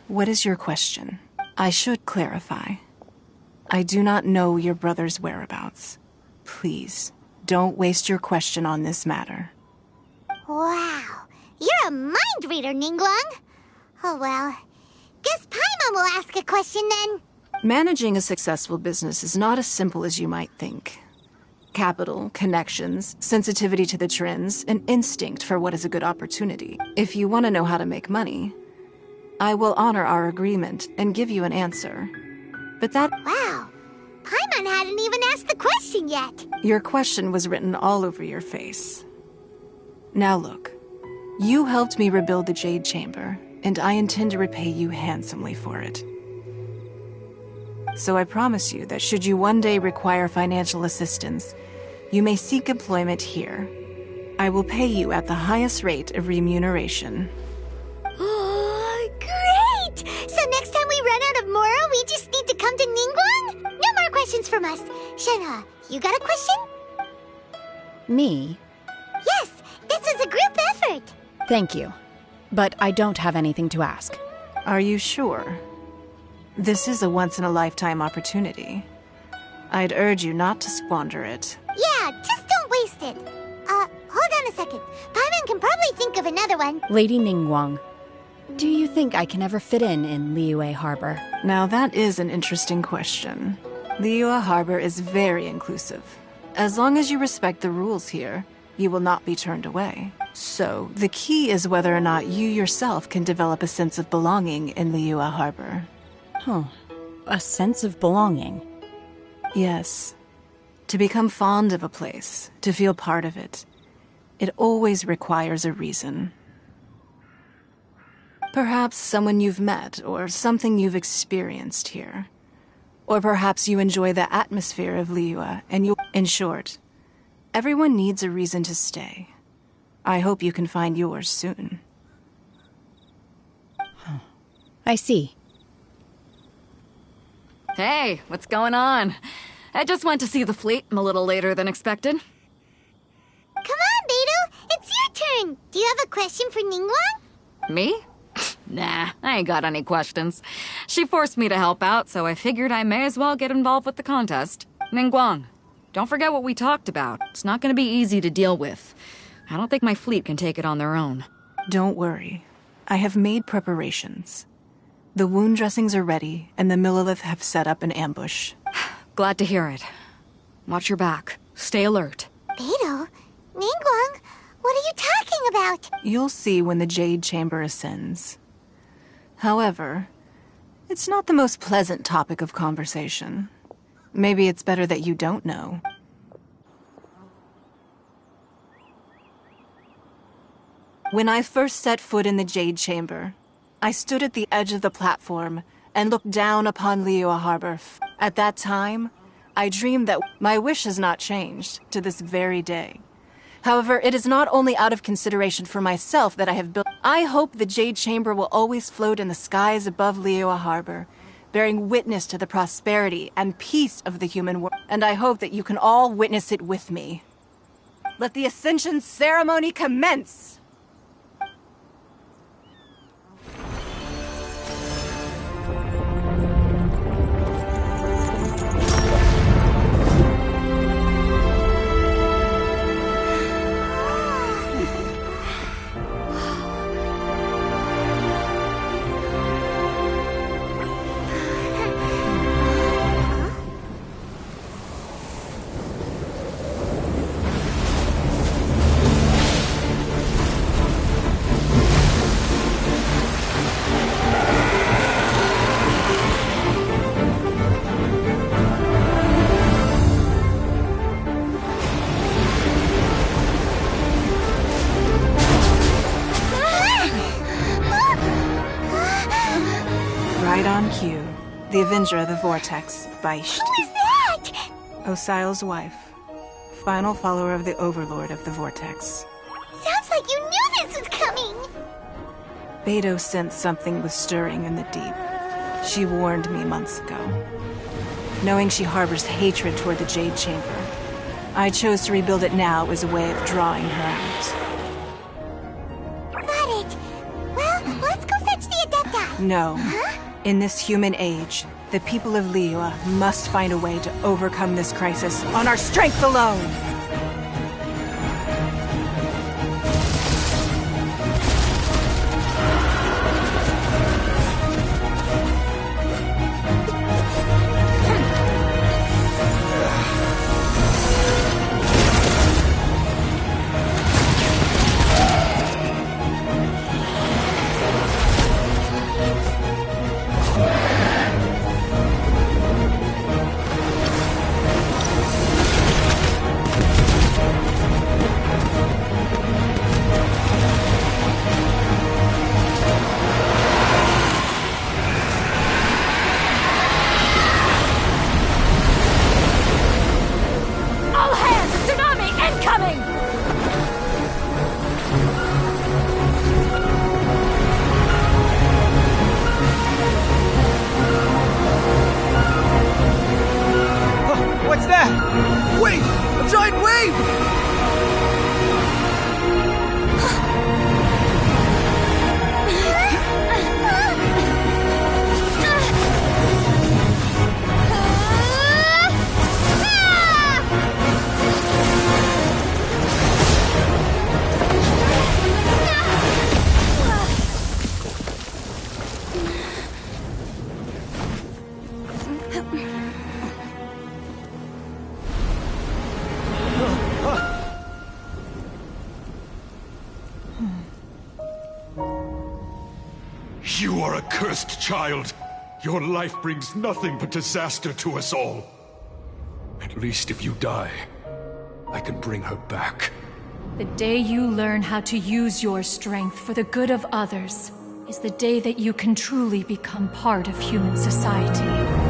What is your question? I should clarify. I do not know your brother's whereabouts. Please, don't waste your question on this matter. Wow, you're a mind reader, Ningguang. Oh well, guess Paimon will ask a question then. Managing a successful business is not as simple as you might think. Capital, connections, sensitivity to the trends, and instinct for what is a good opportunity. If you want to know how to make money, I will honor our agreement and give you an answer. But that... Wow, Paimon hadn't even asked the question yet. Your question was written all over your face. Now look, you helped me rebuild the Jade Chamber, and I intend to repay you handsomely for it. So I promise you that should you one day require financial assistance, you may seek employment here. I will pay you at the highest rate of remuneration. Oh, great! So next time we run out of Moro, we just need to come to Ningguang? No more questions from us. Shenhe, you got a question? Me? Yes, this is a group effort. Thank you. But I don't have anything to ask. Are you sure? This is a once-in-a-lifetime opportunity. I'd urge you not to squander it. Yeah, just don't waste it. Hold on a second. Paimon can probably think of another one. Lady Ningguang, do you think I can ever fit in Liyue Harbor? Now that is an interesting question. Liyue Harbor is very inclusive. As long as you respect the rules here, you will not be turned away. So, the key is whether or not you yourself can develop a sense of belonging in Liyue Harbor. Huh. A sense of belonging. Yes. To become fond of a place, to feel part of it, it always requires a reason. Perhaps someone you've met, or something you've experienced here. Or perhaps you enjoy the atmosphere of Liyue, and you... In short, everyone needs a reason to stay. I hope you can find yours soon. I see. Hey, what's going on? I just went to see the fleet. I'm a little later than expected. Come on, Beidou! It's your turn! Do you have a question for Ningguang? Me? Nah, I ain't got any questions. She forced me to help out, so I figured I may as well get involved with the contest. Ningguang, don't forget what we talked about. It's not gonna be easy to deal with. I don't think my fleet can take it on their own. Don't worry. I have made preparations. The wound dressings are ready, and the Millilith have set up an ambush. Glad to hear it. Watch your back. Stay alert. Beidou? Ningguang? What are you talking about? You'll see when the Jade Chamber ascends. However, it's not the most pleasant topic of conversation. Maybe it's better that you don't know. When I first set foot in the Jade Chamber, I stood at the edge of the platform and looked down upon Liyue Harbor. At that time, I dreamed that my wish has not changed to this very day. However, it is not only out of consideration for myself that I have built. I hope the Jade Chamber will always float in the skies above Liyue Harbor, bearing witness to the prosperity and peace of the human world, and I hope that you can all witness it with me. Let the Ascension ceremony commence! Right on cue. The Avenger of the Vortex, Beisht. Who is that? Osial's wife. Final follower of the Overlord of the Vortex. Sounds like you knew this was coming! Beidou sensed something was stirring in the deep. She warned me months ago. Knowing she harbors hatred toward the Jade Chamber, I chose to rebuild it now as a way of drawing her out. Got it. Well, let's go fetch the Adepti. No. Huh? In this human age, the people of Liyue must find a way to overcome this crisis on our strength alone! What's that? Wait! A giant wave! You are a cursed child. Your life brings nothing but disaster to us all. At least if you die, I can bring her back. The day you learn how to use your strength for the good of others is the day that you can truly become part of human society.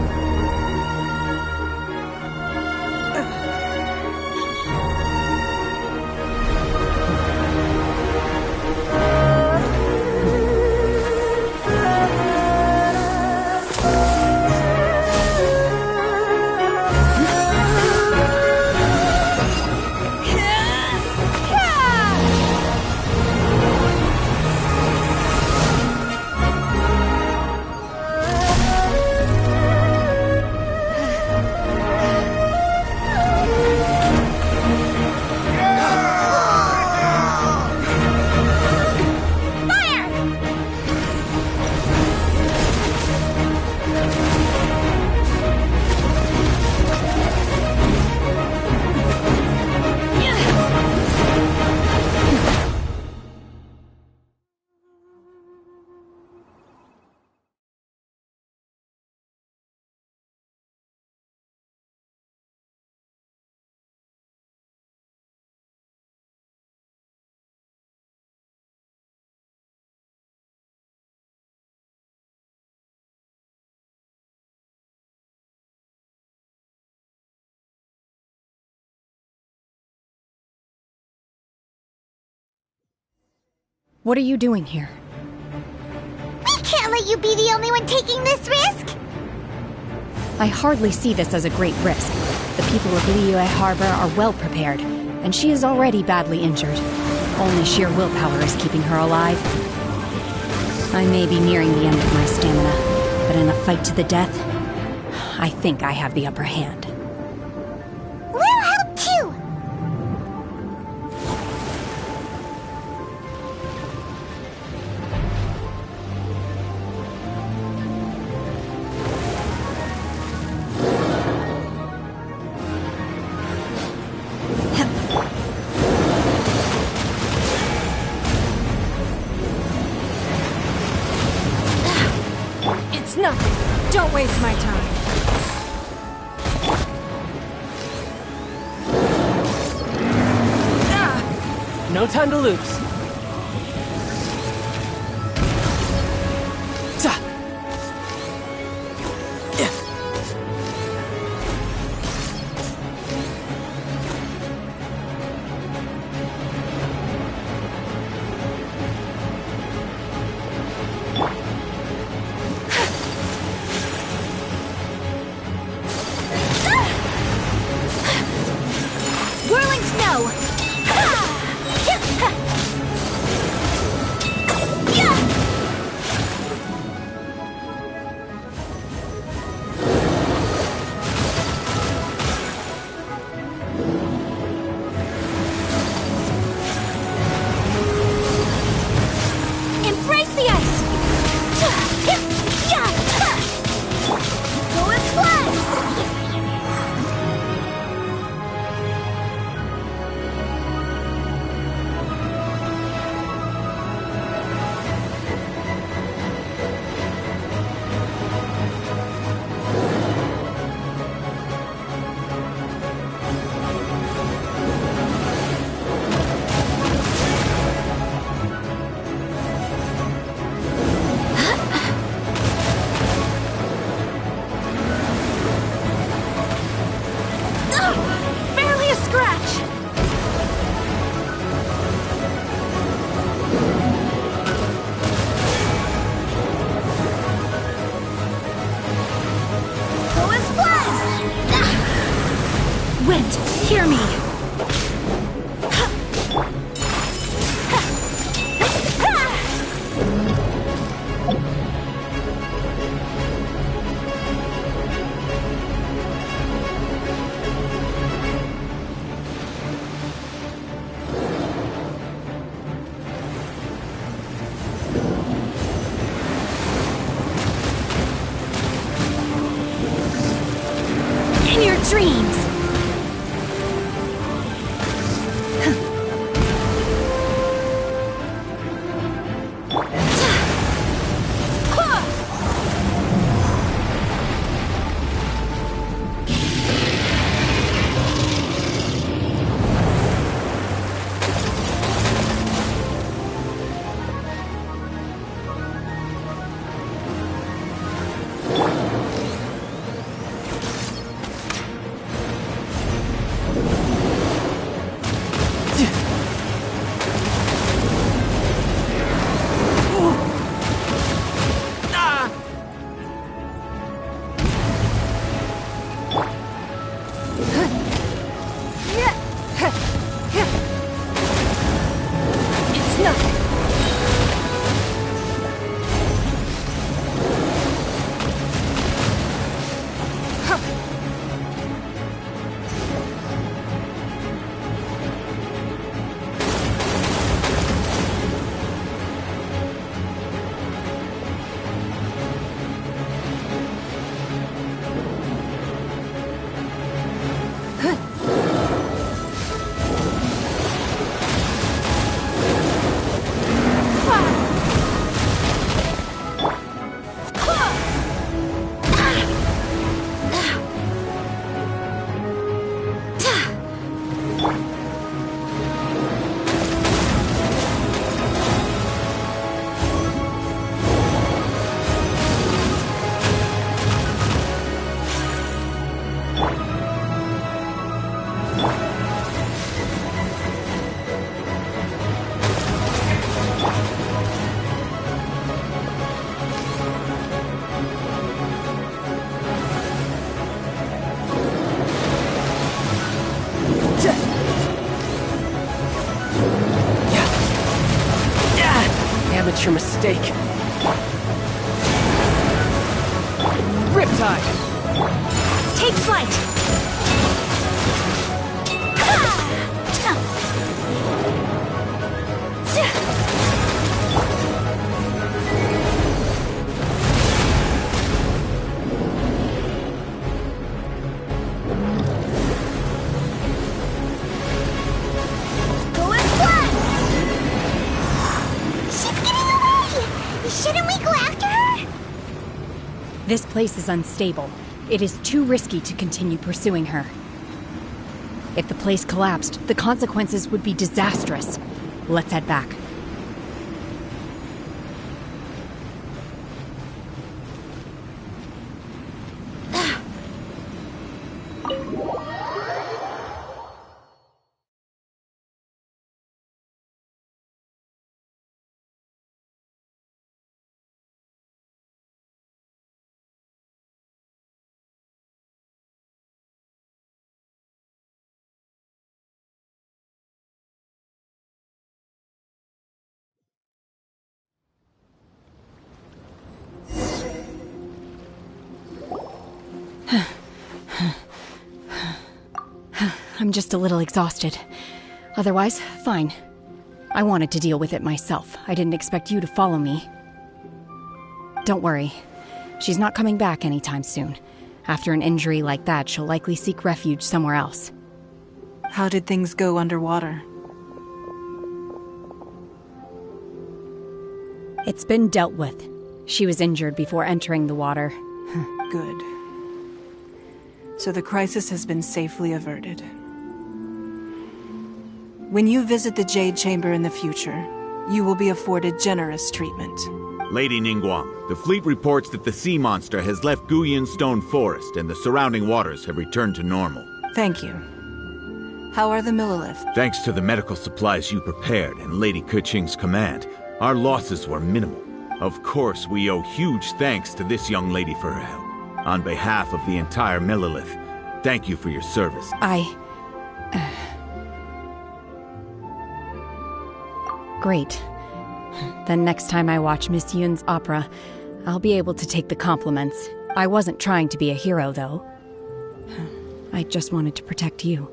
What are you doing here? We can't let you be the only one taking this risk! I hardly see this as a great risk. The people of Liyue Harbor are well prepared, and she is already badly injured. Only sheer willpower is keeping her alive. I may be nearing the end of my stamina, but in a fight to the death, I think I have the upper hand. We'll help too! It's nothing. Don't waste my time. No time to lose. Whirling snow! Embrace the ice! Go and fly! Barely a scratch! Go and fly! Wind, hear me! In your dreams! your mistake. Riptide! Take flight! Shouldn't we go after her? This place is unstable. It is too risky to continue pursuing her. If the place collapsed, the consequences would be disastrous. Let's head back. I'm just a little exhausted. Otherwise, fine. I wanted to deal with it myself. I didn't expect you to follow me. Don't worry. She's not coming back anytime soon. After an injury like that, she'll likely seek refuge somewhere else. How did things go underwater? It's been dealt with. She was injured before entering the water. Good. So the crisis has been safely averted. When you visit the Jade Chamber in the future, you will be afforded generous treatment. Lady Ningguang, the fleet reports that the sea monster has left Guyan Stone Forest and the surrounding waters have returned to normal. Thank you. How are the Millilith? Thanks to the medical supplies you prepared and Lady Keqing's command, our losses were minimal. Of course, we owe huge thanks to this young lady for her help. On behalf of the entire Millilith, thank you for your service. Great. Then next time I watch Miss Yun's opera, I'll be able to take the compliments. I wasn't trying to be a hero, though. I just wanted to protect you.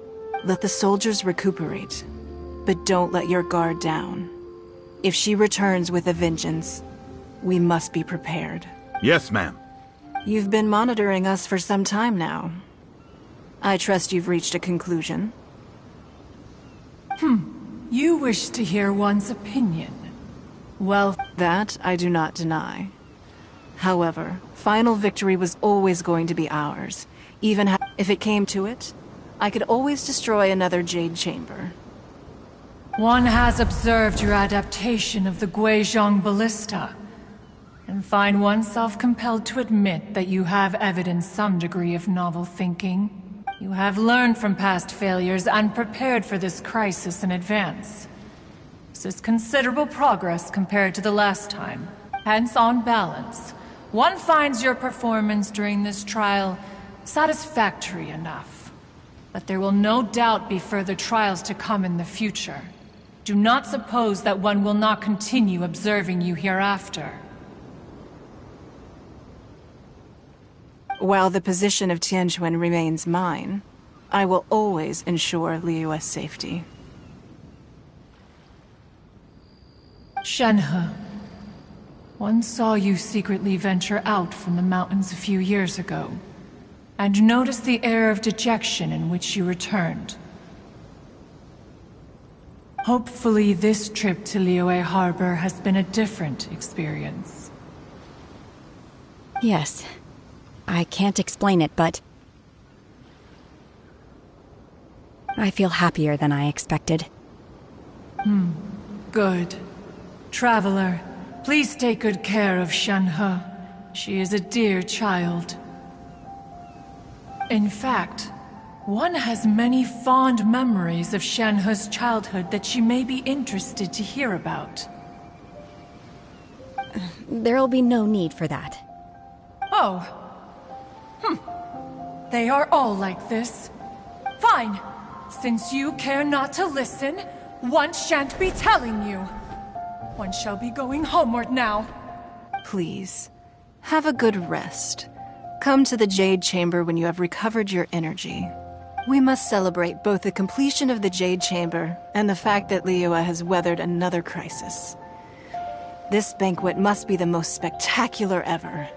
Let the soldiers recuperate, but don't let your guard down. If she returns with a vengeance, we must be prepared. Yes, ma'am. You've been monitoring us for some time now. I trust you've reached a conclusion. You wish to hear one's opinion. Well, that I do not deny. However, final victory was always going to be ours. Even if it came to it, I could always destroy another Jade Chamber. one has observed your adaptation of the Guizhong Ballista, and find oneself compelled to admit that you have evidenced some degree of novel thinking. You have learned from past failures and prepared for this crisis in advance. This is considerable progress compared to the last time. Hence, on balance, one finds your performance during this trial satisfactory enough. But there will no doubt be further trials to come in the future. Do not suppose that one will not continue observing you hereafter. While the position of Tianquan remains mine, I will always ensure Liyue's safety. Shenhe, one saw you secretly venture out from the mountains a few years ago, and noticed the air of dejection in which you returned. Hopefully this trip to Liyue Harbor has been a different experience. Yes. I can't explain it, but I feel happier than I expected. Good. Traveler, please take good care of Shenhe. She is a dear child. In fact, one has many fond memories of Shenhe's childhood that she may be interested to hear about. There'll be no need for that. Oh. They are all like this. Fine. Since you care not to listen, one shan't be telling you. One shall be going homeward now. Please, have a good rest. Come to the Jade Chamber when you have recovered your energy. We must celebrate both the completion of the Jade Chamber and the fact that Liyue has weathered another crisis. This banquet must be the most spectacular ever.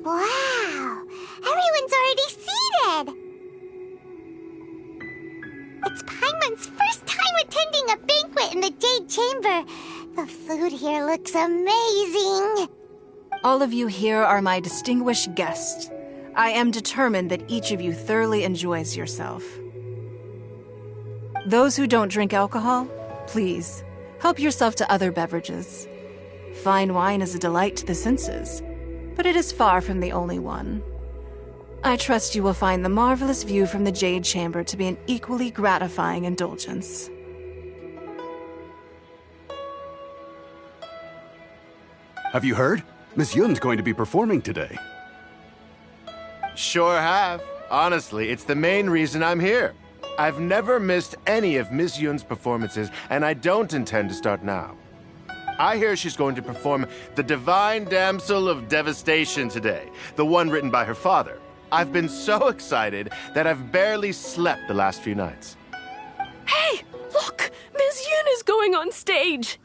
Wow! Everyone's already seated! It's Paimon's first time attending a banquet in the Jade Chamber. The food here looks amazing. All of you here are my distinguished guests. I am determined that each of you thoroughly enjoys yourself. Those who don't drink alcohol, please, help yourself to other beverages. Fine wine is a delight to the senses, but it is far from the only one. I trust you will find the marvelous view from the Jade Chamber to be an equally gratifying indulgence. Have you heard? Miss Yun's going to be performing today. Sure have. Honestly, it's the main reason I'm here. I've never missed any of Miss Yun's performances, and I don't intend to start now. I hear she's going to perform The Divine Damsel of Devastation today, the one written by her father. I've been so excited that I've barely slept the last few nights. Hey, look! Miss Yun is going on stage!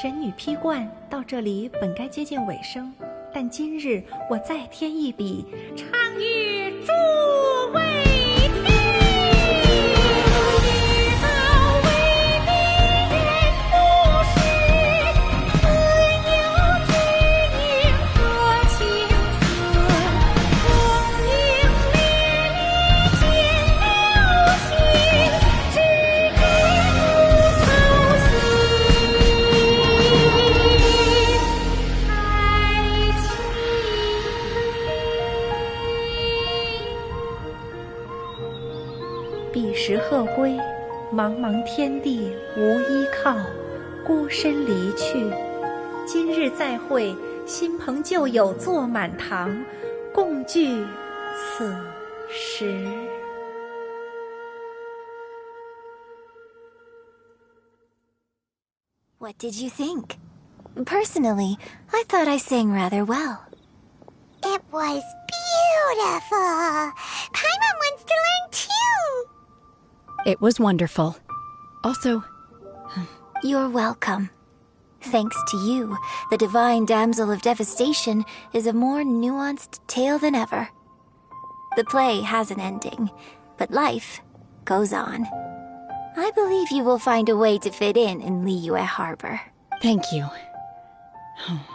神女披冠到这里本该接近尾声，但今日我再添一笔，唱与诸位听，知道为敌人不是，自有知音多情色，风铃烈烈见流星，只知不偷心，爱情。彼时鹤归，茫茫天地无依靠，孤身离去。今日再会，新朋旧友坐满堂，共聚此时。What did you think? Personally, I thought I sang rather well. It was beautiful. Paimon wants to learn too. It was wonderful. Also, You're welcome. Thanks to you, the Divine Damsel of Devastation is a more nuanced tale than ever. The play has an ending, but life goes on. I believe you will find a way to fit in Liyue Harbor. thank you.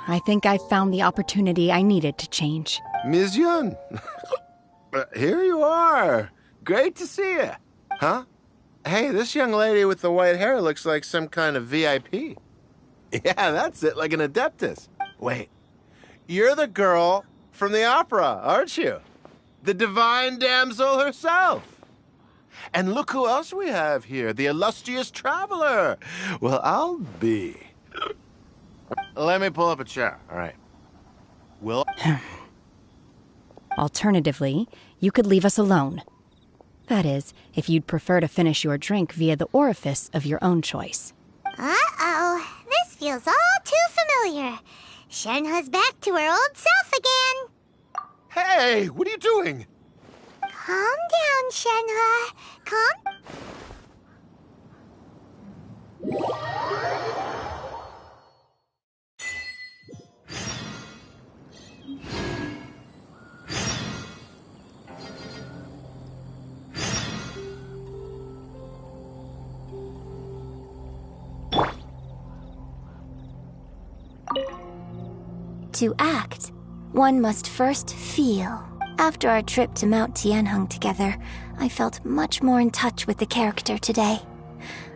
I think I found the opportunity I needed to change. Ms. Yun, here you are. Great to see you. Huh? Hey, this young lady with the white hair looks like some kind of VIP. Yeah, that's it, like an adeptus. Wait, you're the girl from the opera, aren't you? The divine damsel herself. And look who else we have here, the illustrious traveler. Well, I'll be. Let me pull up a chair, all right. Will? Alternatively, you could leave us alone. That is, if you'd prefer to finish your drink via the orifice of your own choice. Uh-oh, this feels all too familiar. Shenhe's back to her old self again. Hey, what are you doing? Calm down, Shenhe. Calm. To act, one must first feel. After our trip to Mount Tianheng together, I felt much more in touch with the character today.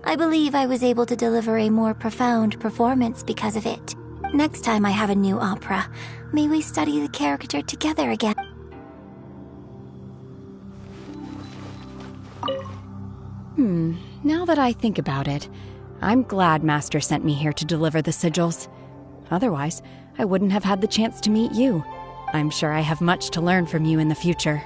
I believe I was able to deliver a more profound performance because of it. Next time I have a new opera, may we study the character together again. Now that I think about it, I'm glad Master sent me here to deliver the sigils. Otherwise, I wouldn't have had the chance to meet you. I'm sure I have much to learn from you in the future.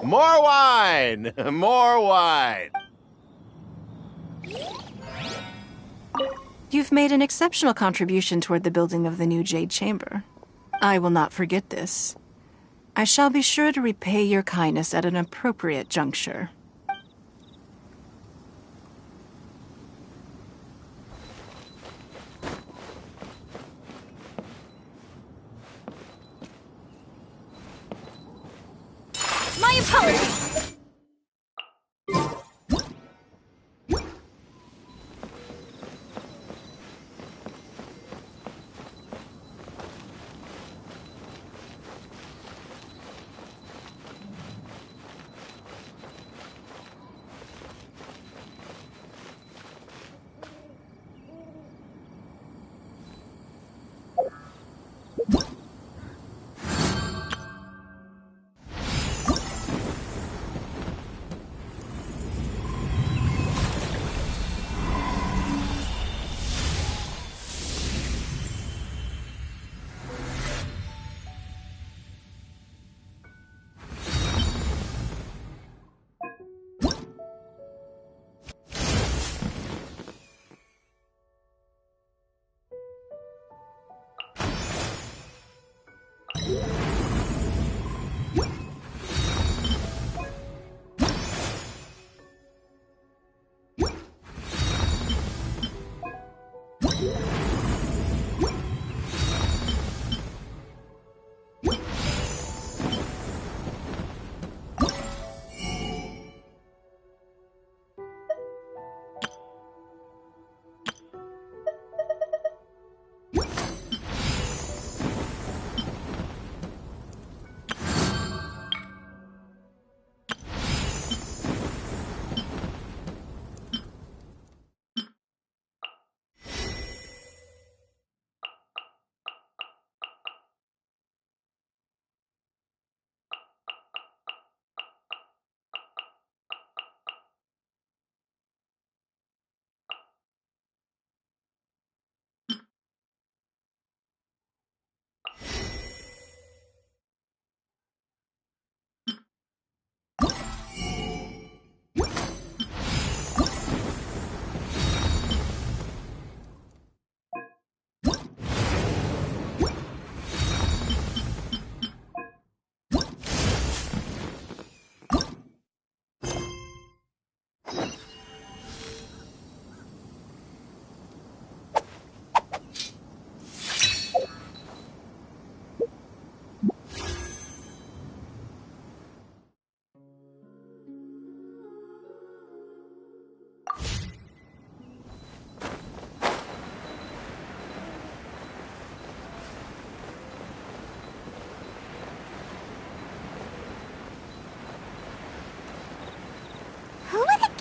More wine! More wine! You've made an exceptional contribution toward the building of the new Jade Chamber. I will not forget this. I shall be sure to repay your kindness at an appropriate juncture. My apologies!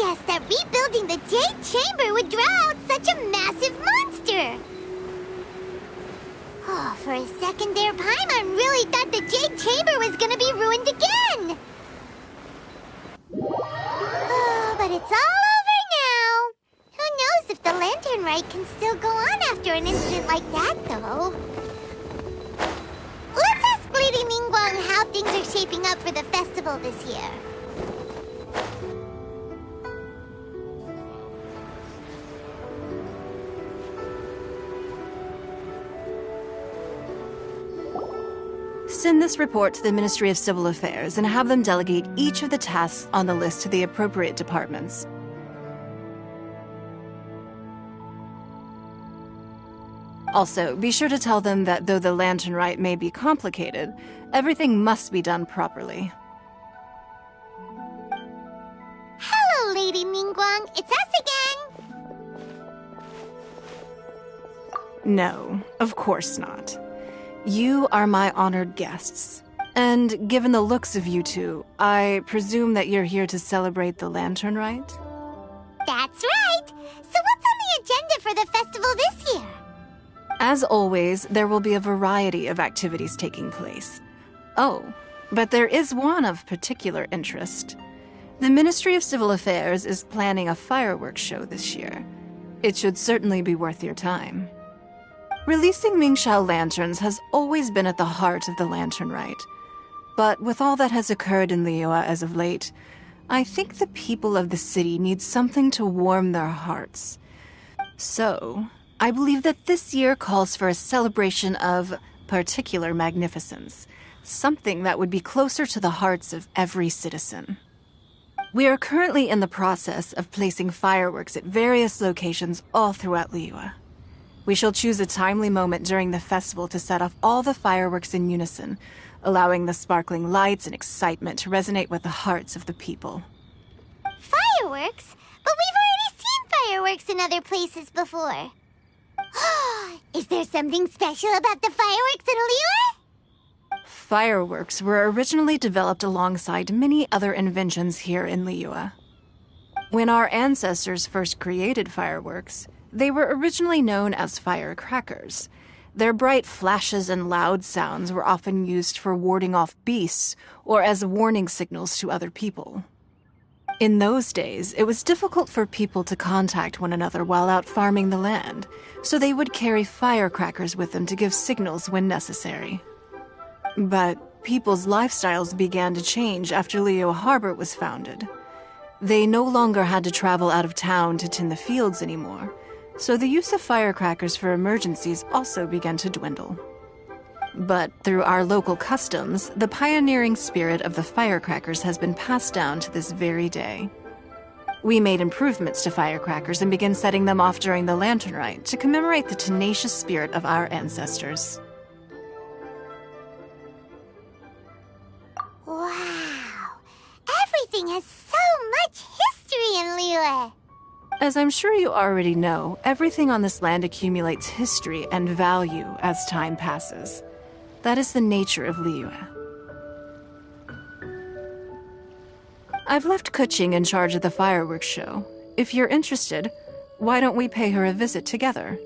guessed that rebuilding the Jade Chamber would draw out such a massive monster. Oh, for a second there, Paimon really thought the Jade Chamber was gonna be ruined again. Oh, but it's all over now. Who knows if the lantern rite can still go on after an incident like that, though. Let's ask Lady Ningguang how things are shaping up for the festival this year. Send this report to the Ministry of Civil Affairs and have them delegate each of the tasks on the list to the appropriate departments. Also, be sure to tell them that though the lantern rite may be complicated, everything must be done properly. Hello, Lady Ningguang. It's us again. No, of course not. You are my honored guests. And given the looks of you two, I presume that you're here to celebrate the lantern rite? That's right. So what's on the agenda for the festival this year? As always, there will be a variety of activities taking place. Oh, but there is one of particular interest. The Ministry of Civil Affairs is planning a fireworks show this year. It should certainly be worth your time. Releasing Mingxiao lanterns has always been at the heart of the lantern rite. But with all that has occurred in Liyue as of late, I think the people of the city need something to warm their hearts. So, I believe that this year calls for a celebration of particular magnificence, something that would be closer to the hearts of every citizen. We are currently in the process of placing fireworks at various locations all throughout Liyue. We shall choose a timely moment during the festival to set off all the fireworks in unison, allowing the sparkling lights and excitement to resonate with the hearts of the people. Fireworks? But we've already seen fireworks in other places before. Is there something special about the fireworks in Liyue? Fireworks were originally developed alongside many other inventions here in Liyue. When our ancestors first created fireworks, they were originally known as firecrackers. Their bright flashes and loud sounds were often used for warding off beasts or as warning signals to other people. In those days, it was difficult for people to contact one another while out farming the land, so they would carry firecrackers with them to give signals when necessary. But people's lifestyles began to change after Liyue Harbor was founded. They no longer had to travel out of town to tend the fields anymore, so the use of firecrackers for emergencies also began to dwindle. But through our local customs, the pioneering spirit of the firecrackers has been passed down to this very day. We made improvements to firecrackers and began setting them off during the lantern rite to commemorate the tenacious spirit of our ancestors. Wow! Everything has so much history in Liyue! As I'm sure you already know, everything on this land accumulates history and value as time passes. That is the nature of Liyue. I've left Kuching in charge of the fireworks show. If you're interested, why don't we pay her a visit together?